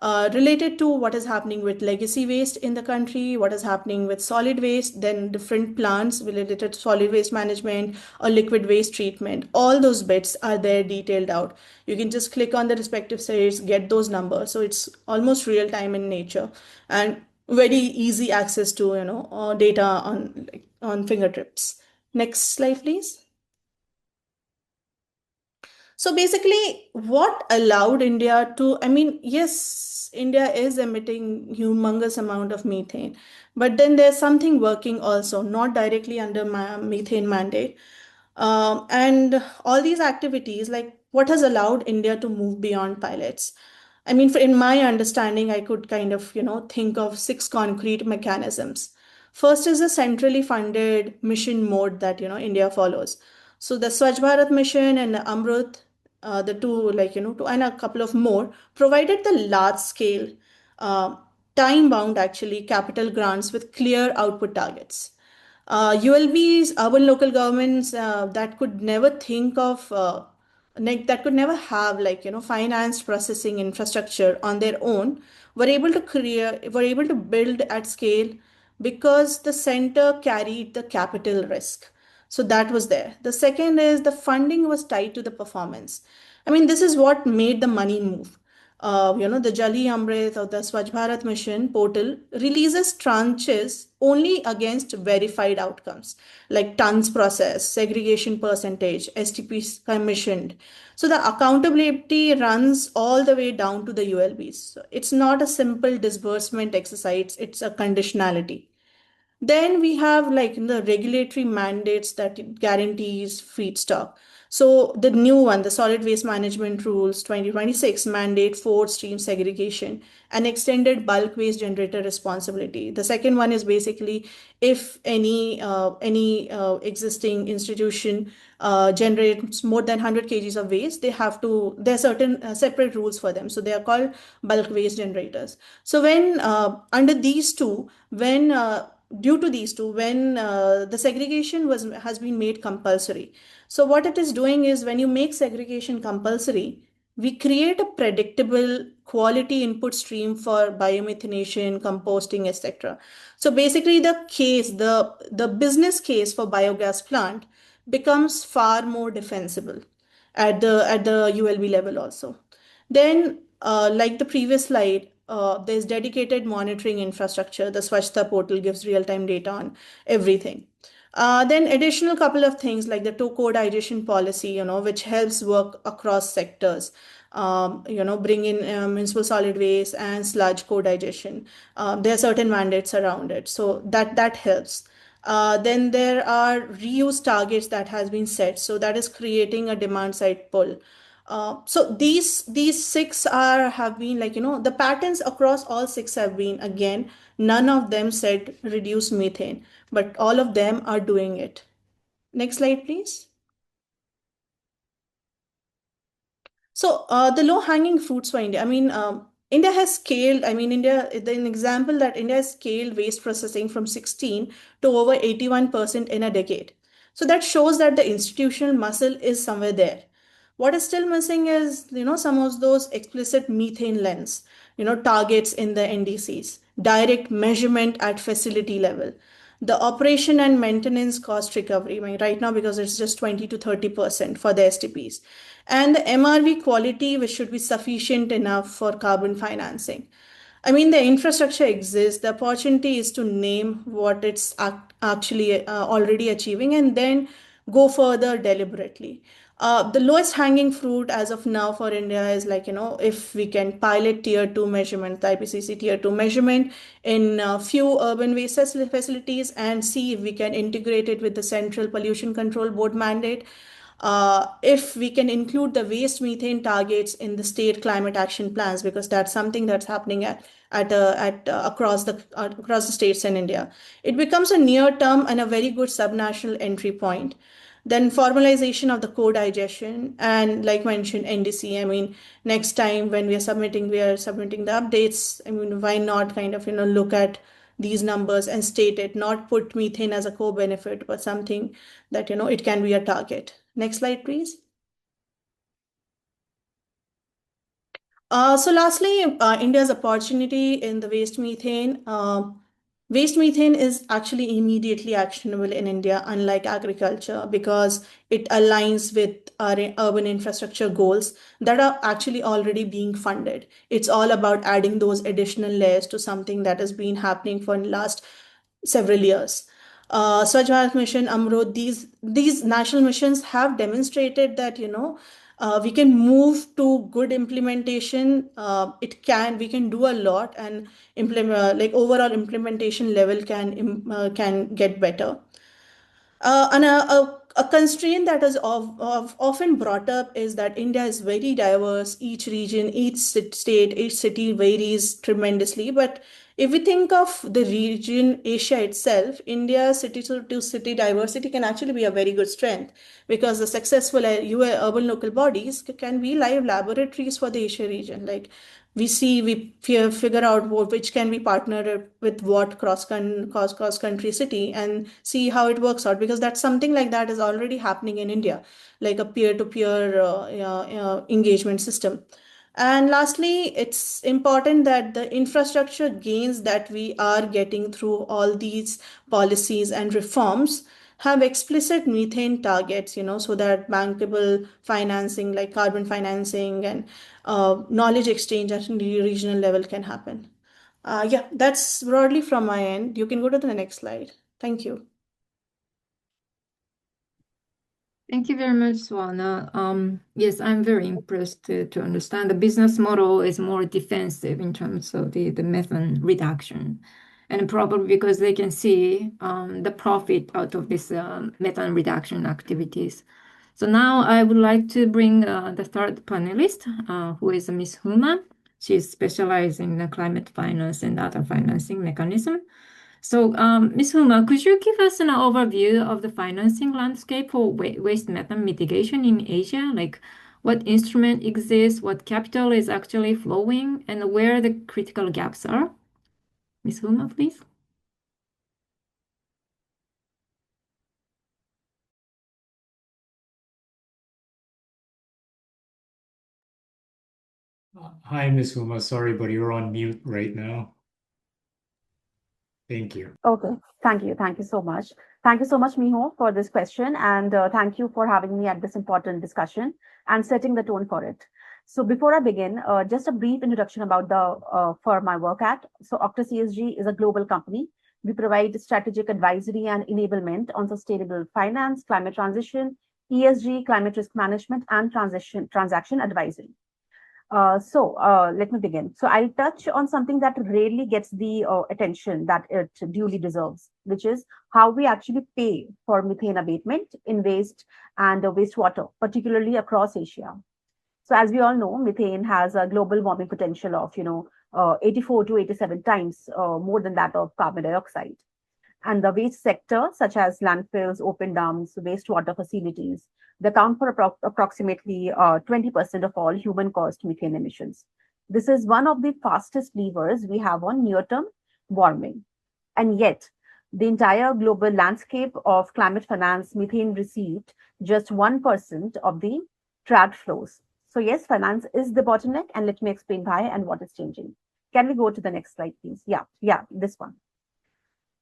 [SPEAKER 6] Related to what is happening with legacy waste in the country, what is happening with solid waste, then different plants related to solid waste management or liquid waste treatment. All those bits are there detailed out. You can just click on the respective sites, get those numbers. So it's almost real time in nature and very easy access to data on fingertips. Next slide, please. So basically, what allowed India to, yes, India is emitting humongous amount of methane, but then there's something working also, not directly under methane mandate. And all these activities, like what has allowed India to move beyond pilots? In my understanding, I could kind of, think of 6 concrete mechanisms. First is a centrally funded mission mode that, India follows. So the Swachh Bharat mission and the Amrut, the two, and a couple of more, provided the large scale, time bound actually capital grants with clear output targets. ULBs, urban local governments that could never think of, that could never have financed processing infrastructure on their own, were able to build at scale because the center carried the capital risk. So that was there. The second is the funding was tied to the performance. This is what made the money move. the Jali Amrit or the Swachh Bharat Mission portal releases tranches only against verified outcomes like tons processed, segregation percentage, STPs commissioned. So the accountability runs all the way down to the ULBs. So it's not a simple disbursement exercise, it's a conditionality. Then we have like the regulatory mandates that it guarantees feedstock. So the new one, the solid waste management rules 2026 mandate 4 stream segregation and extended bulk waste generator responsibility. The second one is basically if any existing institution generates more than 100 kgs of waste, there are certain separate rules for them. So they are called bulk waste generators. So when under these two, when due to these two, when the segregation has been made compulsory. So what it is doing is when you make segregation compulsory, we create a predictable quality input stream for biomethanation, composting, etc. So basically the business case for biogas plant becomes far more defensible at the ULB level also. Then, like the previous slide, there's dedicated monitoring infrastructure. The Swachhta portal gives real-time data on everything. Then additional couple of things like the co-digestion policy, which helps work across sectors. Bring in municipal solid waste and sludge co-digestion. There are certain mandates around it, so that helps. Then there are reuse targets that has been set, so that is creating a demand side pull. So these six have been like the patterns across all six have been, again, none of them said reduce methane, but all of them are doing it. Next slide, please. So the low-hanging fruits for India. I mean, India has scaled. I mean, an example that India has scaled waste processing from 16 to over 81% in a decade. So that shows that the institutional muscle is somewhere there. What is still missing is, some of those explicit methane lens, targets in the NDCs, direct measurement at facility level, the operation and maintenance cost recovery. I mean, right now, because it's just 20 to 30% for the STPs, and the MRV quality, which should be sufficient enough for carbon financing. I mean, the infrastructure exists. The opportunity is to name what it's actually already achieving and then go further deliberately. The lowest hanging fruit as of now for India is like, if we can pilot tier 2 measurement, the IPCC tier 2 measurement in a few urban waste facilities and see if we can integrate it with the Central Pollution Control Board mandate. If we can include the waste methane targets in the state climate action plans, because that's something that's happening across the states in India, it becomes a near term and a very good subnational entry point. Then formalization of the co-digestion and, like mentioned, NDC. I mean, next time when we are submitting the updates. I mean, why not kind of look at these numbers and state it, not put methane as a co-benefit, but something that it can be a target. Next slide, please. So lastly, India's opportunity in the waste methane. Waste methane is actually immediately actionable in India, unlike agriculture, because it aligns with our urban infrastructure goals that are actually already being funded. It's all about adding those additional layers to something that has been happening for the last several years. Swachh Bharat Mission, Amrut, these national missions have demonstrated that we can move to good implementation. We can do a lot, and implement like overall implementation level can get better. And a constraint that is often brought up is that India is very diverse. Each region, each state, each city varies tremendously. But if we think of the region, Asia itself, India's city-to-city diversity can actually be a very good strength, because the successful urban local bodies can be live laboratories for the Asia region. Like we figure out which can be partnered with what cross country city and see how it works out, because that's something like that is already happening in India, like a peer-to-peer engagement system. And lastly, it's important that the infrastructure gains that we are getting through all these policies and reforms, have explicit methane targets, so that bankable financing like carbon financing and knowledge exchange at the regional level can happen. Yeah, that's broadly from my end. You can go to the next slide. Thank you.
[SPEAKER 4] Thank you very much, Swana. Yes, I'm very impressed to understand the business model is more defensive in terms of the methane reduction. And probably because they can see the profit out of this methane reduction activities. So now I would like to bring the third panelist, who is Ms. Huma. She's specializing in the climate finance and other financing mechanism. So, Ms. Huma, could you give us an overview of the financing landscape for waste methane mitigation in Asia? Like what instrument exists, what capital is actually flowing, and where the critical gaps are? Ms. Huma, please.
[SPEAKER 1] Hi, Ms. Huma. Sorry, but you're on mute right now. Thank you.
[SPEAKER 7] Okay, thank you. Thank you so much. Thank you so much, Miho, for this question. And thank you for having me at this important discussion and setting the tone for it. So before I begin, just a brief introduction about the firm I work at. So Octa CSG is a global company. We provide strategic advisory and enablement on sustainable finance, climate transition, ESG, climate risk management, and transaction advisory. Let me begin. So I'll touch on something that rarely gets the attention that it duly deserves, which is how we actually pay for methane abatement in waste and wastewater, particularly across Asia. So as we all know, methane has a global warming potential of, 84 to 87 times more than that of carbon dioxide. And the waste sector, such as landfills, open dumps, wastewater facilities, they account for approximately 20% of all human-caused methane emissions. This is one of the fastest levers we have on near-term warming. And yet, the entire global landscape of climate finance, methane received just 1% of the tracked flows. So yes, finance is the bottleneck, and let me explain why and what is changing. Can we go to the next slide, please? Yeah, this one.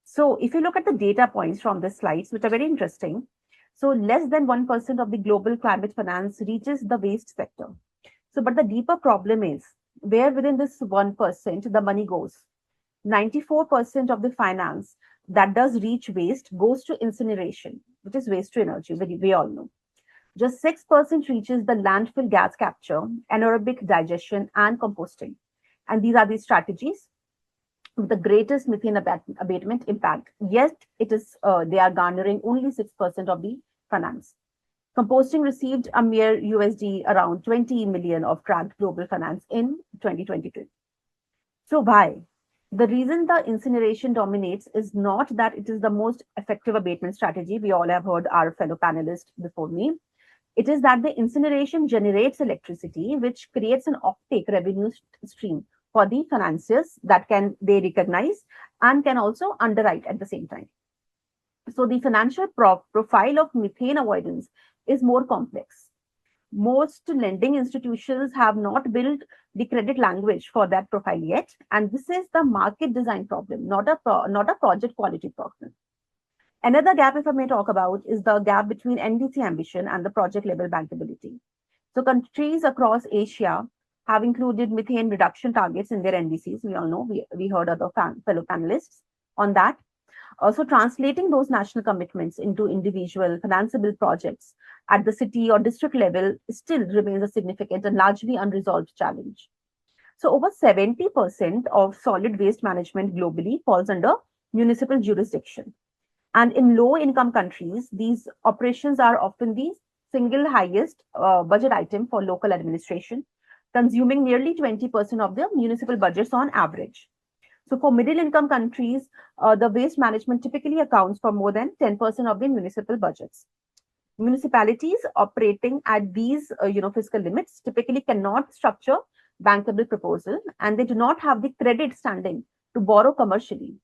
[SPEAKER 7] So if you look at the data points from this slides, which are very interesting, so less than 1% of the global climate finance reaches the waste sector. So, but the deeper problem is where within this 1% the money goes. 94% of the finance that does reach waste goes to incineration, which is waste to energy, we all know. Just 6% reaches the landfill gas capture, anaerobic digestion, and composting. And these are the strategies with the greatest methane abatement impact. Yet it is they are garnering only 6% of the finance. Composting received a mere USD around 20 million of tracked global finance in 2022. So why? The reason the incineration dominates is not that it is the most effective abatement strategy. We all have heard our fellow panelists before me. It is that the incineration generates electricity, which creates an offtake revenue stream for the financiers that they recognize and can also underwrite at the same time. So the financial profile of methane avoidance is more complex. Most lending institutions have not built the credit language for that profile yet, and this is the market design problem, not a project quality problem. Another gap, if I may talk about, is the gap between NDC ambition and the project level bankability. So countries across Asia have included methane reduction targets in their NDCs. We all know, we heard other fellow panelists on that. Also, translating those national commitments into individual financeable projects at the city or district level still remains a significant and largely unresolved challenge. So over 70% of solid waste management globally falls under municipal jurisdiction. And in low-income countries, these operations are often the single highest budget item for local administration, consuming nearly 20% of their municipal budgets on average. So for middle-income countries, the waste management typically accounts for more than 10% of the municipal budgets. Municipalities operating at these fiscal limits typically cannot structure bankable proposal, and they do not have the credit standing to borrow commercially.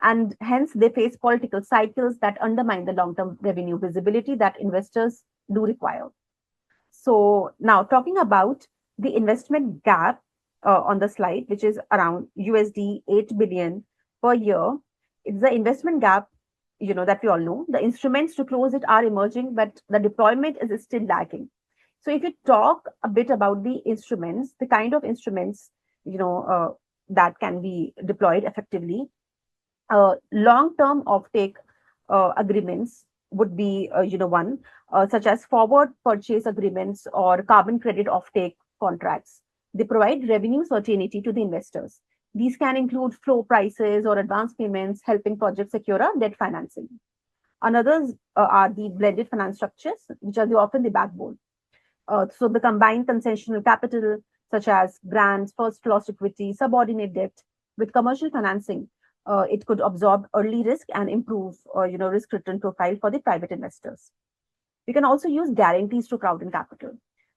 [SPEAKER 7] And hence, they face political cycles that undermine the long-term revenue visibility that investors do require. So now talking about the investment gap on the slide, which is around USD 8 billion per year, it's the investment gap that we all know. The instruments to close it are emerging, but the deployment is still lacking. So if you talk a bit about the instruments, the kind of instruments, that can be deployed effectively, long-term offtake agreements would be, one, such as forward purchase agreements or carbon credit offtake contracts. They provide revenue certainty to the investors. These can include floor prices or advance payments, helping projects secure a debt financing. Another are the blended finance structures, which are often the backbone. So the combined concessional capital, such as grants, first loss equity, subordinate debt, with commercial financing, it could absorb early risk and improve, risk return profile for the private investors. We can also use guarantees to crowd in capital.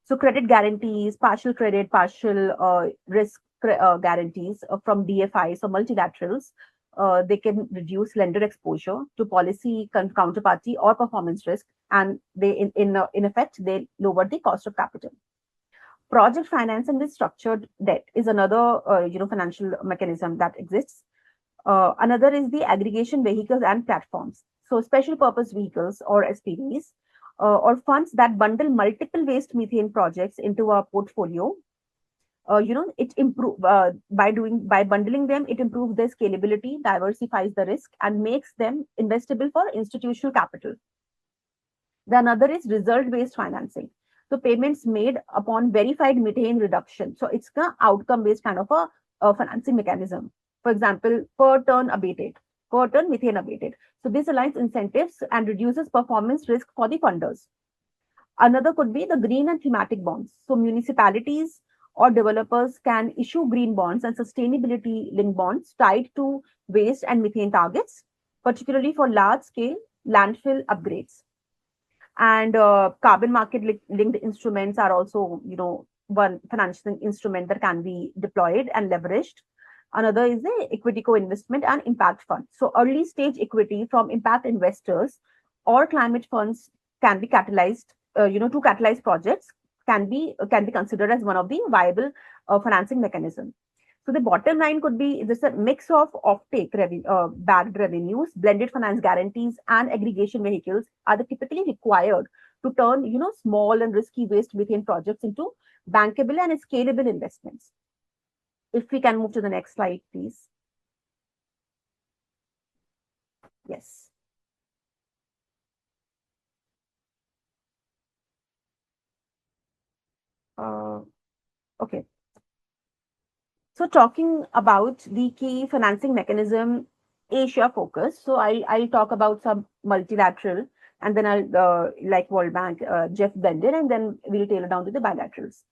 [SPEAKER 7] So credit guarantees, partial credit, partial risk guarantees from DFIs or multilaterals, they can reduce lender exposure to policy counterparty or performance risk, and they, in effect, they lower the cost of capital. Project finance and this structured debt is another, financial mechanism that exists. Another is the aggregation vehicles and platforms. So special purpose vehicles or SPVs, or funds that bundle multiple waste methane projects into a portfolio. It improve by bundling them, it improves their scalability, diversifies the risk, and makes them investable for institutional capital. The another is result-based financing. So payments made upon verified methane reduction. So it's an outcome-based kind of a financing mechanism. For example, per ton methane abated. So this aligns incentives and reduces performance risk for the funders. Another could be the green and thematic bonds. So municipalities or developers can issue green bonds and sustainability linked bonds tied to waste and methane targets, particularly for large scale landfill upgrades. And carbon market linked instruments are also, one financial instrument that can be deployed and leveraged. Another is the equity co-investment and impact fund. So early stage equity from impact investors or climate funds can be catalyzed, to catalyze projects, can be considered as one of the viable financing mechanisms. So the bottom line could be this: a mix of offtake backed revenues, blended finance guarantees, and aggregation vehicles are the typically required to turn, small and risky waste methane projects into bankable and scalable investments. If we can move to the next slide, please. Yes. Okay. So talking about the key financing mechanism, Asia focus. So I'll talk about some multilateral, and then I'll like World Bank, Jeff blended, and then we'll tailor down to the bilaterals.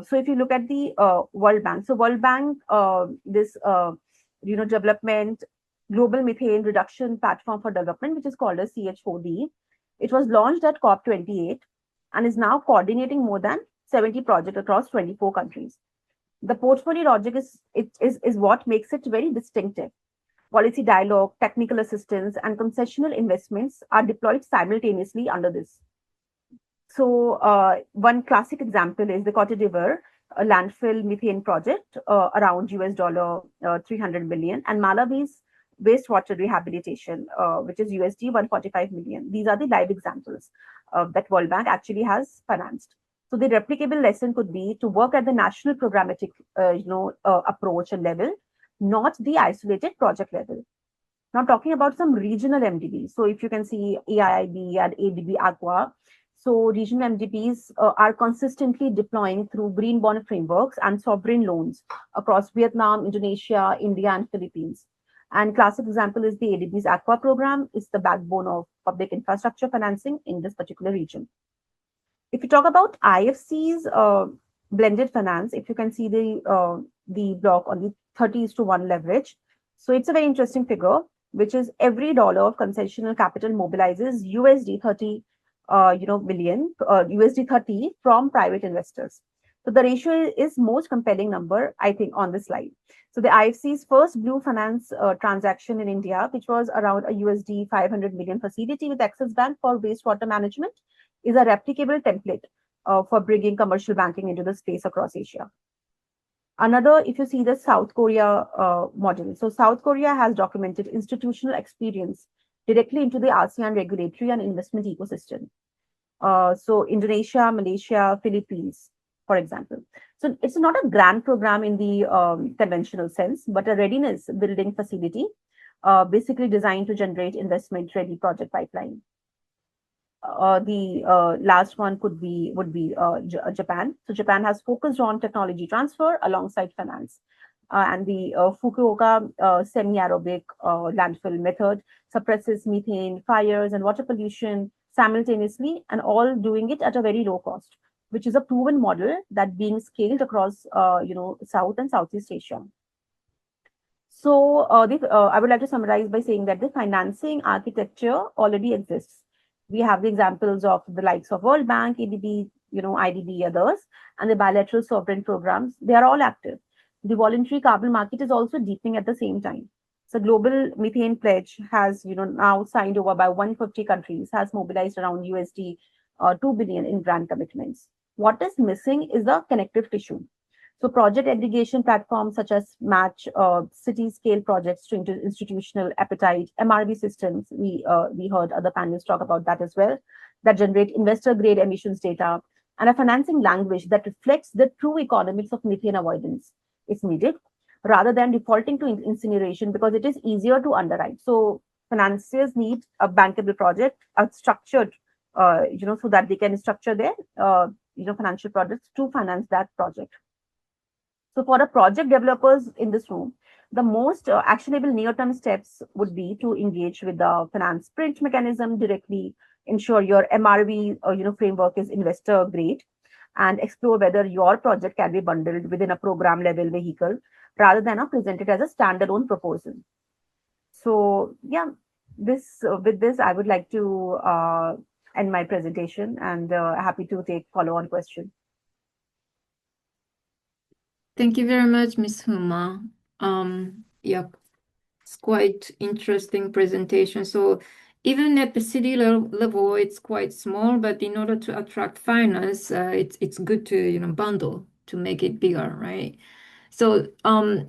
[SPEAKER 7] So if you look at the World Bank, so World Bank, this development global methane reduction platform for development, which is called as CH4D, it was launched at COP28 and is now coordinating more than 70 projects across 24 countries. The portfolio logic is what makes it very distinctive. Policy dialogue, technical assistance, and concessional investments are deployed simultaneously under this. So one classic example is the Cote d'Ivoire landfill methane project, around $300 million, and Malawi's wastewater rehabilitation, which is USD 145 million. These are the live examples that World Bank actually has financed. So the replicable lesson could be to work at the national programmatic, approach and level, not the isolated project level. Now talking about some regional MDBs. So if you can see AIIB and ADB Aqua, so regional MDBs are consistently deploying through green bond frameworks and sovereign loans across Vietnam, Indonesia, India, and Philippines. And classic example is the ADB's Aqua program, is the backbone of public infrastructure financing in this particular region. If you talk about IFC's blended finance, if you can see the block on the 30:1 leverage. So it's a very interesting figure, which is every dollar of concessional capital mobilizes USD 30 million, USD 30 from private investors. So the ratio is most compelling number, I think, on this slide. So the IFC's first blue finance transaction in India, which was around a USD 500 million facility with Axis Bank for wastewater management, is a replicable template for bringing commercial banking into the space across Asia. Another, if you see the South Korea model, so South Korea has documented institutional experience directly into the ASEAN regulatory and investment ecosystem. So Indonesia, Malaysia, Philippines, for example. So it's not a grant program in the conventional sense, but a readiness building facility, basically designed to generate investment-ready project pipeline. The last one would be Japan. So Japan has focused on technology transfer alongside finance. And the Fukuoka semi-aerobic landfill method suppresses methane, fires, and water pollution simultaneously, and all doing it at a very low cost, which is a proven model that being scaled across, South and Southeast Asia. So I would like to summarize by saying that the financing architecture already exists. We have the examples of the likes of World Bank, ADB, IDB, others, and the bilateral sovereign programs. They are all active. The voluntary carbon market is also deepening at the same time. So global methane pledge has, now signed over by 150 countries, has mobilized around USD 2 billion in grant commitments. What is missing is the connective tissue. So project aggregation platforms such as match city scale projects to institutional appetite, MRV systems. We heard other panelists talk about that as well, that generate investor grade emissions data, and a financing language that reflects the true economics of methane avoidance is needed, rather than defaulting to incineration because it is easier to underwrite. So financiers need a bankable project, a structured, so that they can structure their, financial projects to finance that project. So for the project developers in this room, the most actionable near-term steps would be to engage with the finance sprint mechanism directly, ensure your MRV framework is investor grade, and explore whether your project can be bundled within a program level vehicle rather than presented as a standalone proposal. So yeah, with this, I would like to end my presentation, and happy to take follow-on questions.
[SPEAKER 4] Thank you very much, Ms. Huma. Yeah, it's quite interesting presentation. So even at the city level, it's quite small, but in order to attract finance, it's good to bundle to make it bigger, right? So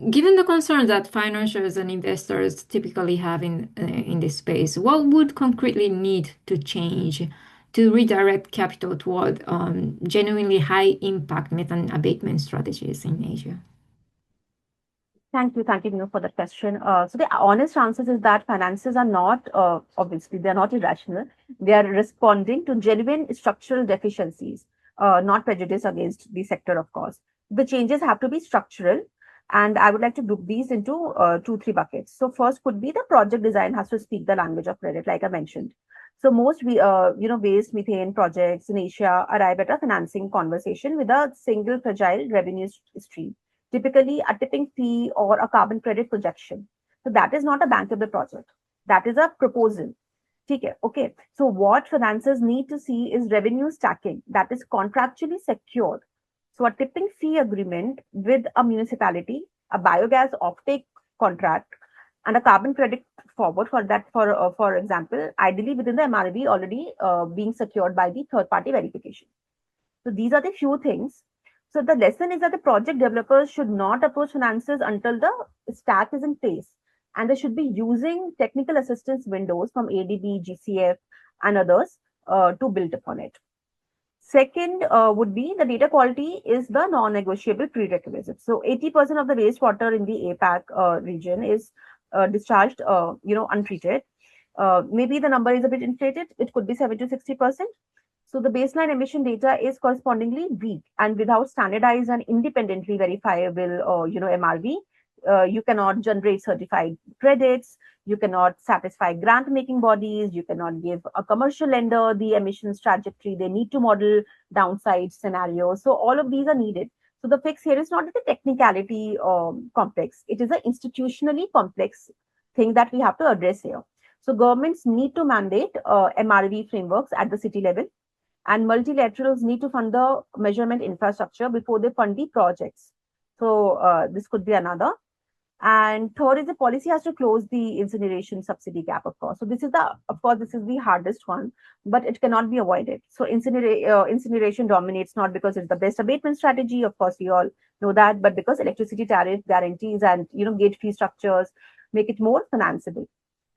[SPEAKER 4] given the concerns that financiers and investors typically have in this space, what would concretely need to change to redirect capital toward genuinely high impact methane abatement strategies in Asia?
[SPEAKER 7] Thank you, Minu, for that question. So the honest answer is that finances are not, obviously, they're not irrational. They are responding to genuine structural deficiencies, not prejudice against the sector, of course. The changes have to be structural, and I would like to group these into 2-3 buckets. So first could be the project design has to speak the language of credit, like I mentioned. So most waste methane projects in Asia arrive at a financing conversation with a single fragile revenue stream, typically a tipping fee or a carbon credit projection. So that is not a bankable project. That is a proposal. Okay. So what financiers need to see is revenue stacking that is contractually secured. So a tipping fee agreement with a municipality, a biogas offtake contract, and a carbon credit forward for that, for example, ideally within the MRV already being secured by the third-party verification. So these are the few things. So the lesson is that the project developers should not approach financiers until the stack is in place, and they should be using technical assistance windows from ADB, GCF, and others to build upon it. Second would be the data quality is the non-negotiable prerequisite. So 80% of the wastewater in the APAC region is discharged, untreated. Maybe the number is a bit inflated. It could be 70 to 60%. So the baseline emission data is correspondingly weak, and without standardized and independently verifiable, MRV, you cannot generate certified credits. You cannot satisfy grant-making bodies. You cannot give a commercial lender the emissions trajectory. They need to model downside scenarios. So all of these are needed. So the fix here is not the technicality complex. It is an institutionally complex thing that we have to address here. So governments need to mandate MRV frameworks at the city level, and multilaterals need to fund the measurement infrastructure before they fund the projects. So this could be another. And third is the policy has to close the incineration subsidy gap, of course. So this is the hardest one, but it cannot be avoided. So incineration dominates not because it's the best abatement strategy, of course we all know that, but because electricity tariff guarantees and gate fee structures make it more financeable.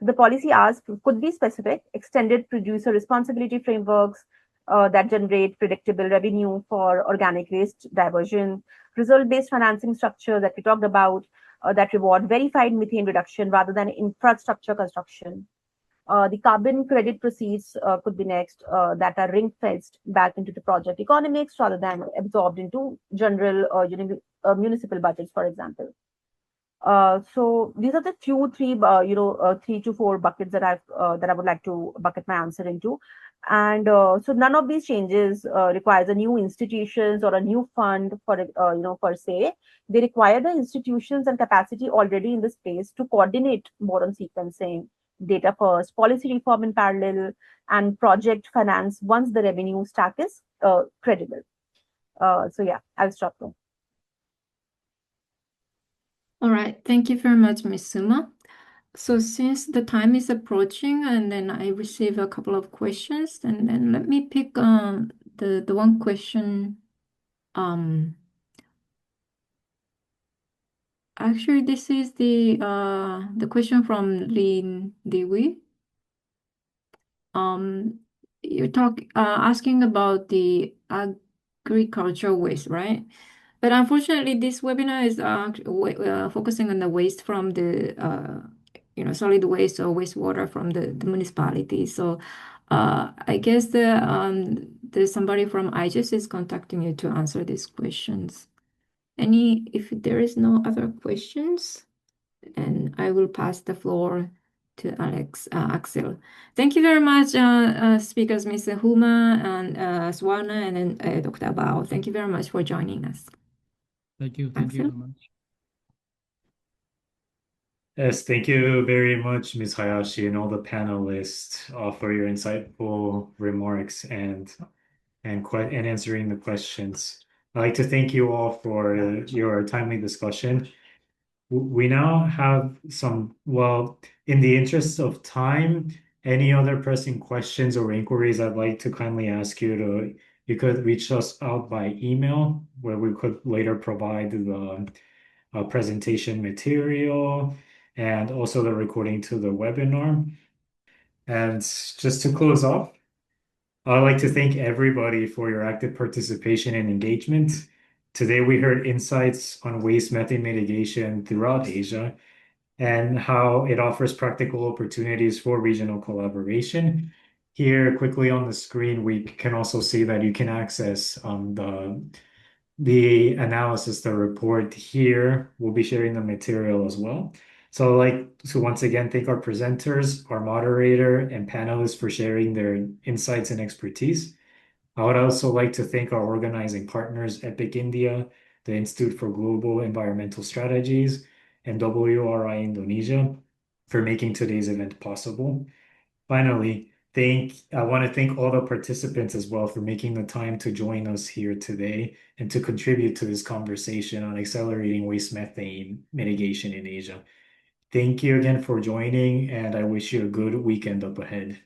[SPEAKER 7] The policy ask could be specific, extended producer responsibility frameworks that generate predictable revenue for organic waste diversion, result-based financing structure that we talked about that reward verified methane reduction rather than infrastructure construction. The carbon credit proceeds could be next that are ring-fenced back into the project economics rather than absorbed into general municipal budgets, for example. So these are the three to four buckets that I would like to bucket my answer into. And so none of these changes requires a new institutions or a new fund for per se. They require the institutions and capacity already in this space to coordinate more on sequencing, data first, policy reform in parallel, and project finance once the revenue stack is credible. So yeah, I'll stop there.
[SPEAKER 4] All right, thank you very much, Ms. Suma. So since the time is approaching, and then I receive a couple of questions, and then let me pick the one question. Actually, this is the question from Lin Dewey. You're asking about the agricultural waste, right? But unfortunately, this webinar is focusing on the waste from the solid waste or wastewater from the municipality. So I guess there's somebody from IGES is contacting you to answer these questions. If there is no other questions, and I will pass the floor to Axel. Thank you very much, speakers, Mr. Huma and Swarna, and then Dr. Bao. Thank you very much for joining us.
[SPEAKER 5] Thank you. Thank you
[SPEAKER 4] Axel?
[SPEAKER 5] very much.
[SPEAKER 1] Yes, thank you very much, Ms. Hayashi, and all the panelists for your insightful remarks and answering the questions. I'd like to thank you all for your timely discussion. We now have in the interest of time, any other pressing questions or inquiries, I'd like to kindly ask you could reach us out by email, where we could later provide the presentation material and also the recording to the webinar. And just to close off, I'd like to thank everybody for your active participation and engagement. Today, we heard insights on waste methane mitigation throughout Asia and how it offers practical opportunities for regional collaboration. Here, quickly on the screen, we can also see that you can access the analysis, the report here. We'll be sharing the material as well. So I'd like to once again thank our presenters, our moderator, and panelists for sharing their insights and expertise. I would also like to thank our organizing partners, EPIC India, the Institute for Global Environmental Strategies, and WRI Indonesia for making today's event possible. Finally, I want to thank all the participants as well for making the time to join us here today and to contribute to this conversation on accelerating waste methane mitigation in Asia. Thank you again for joining, and I wish you a good weekend up ahead.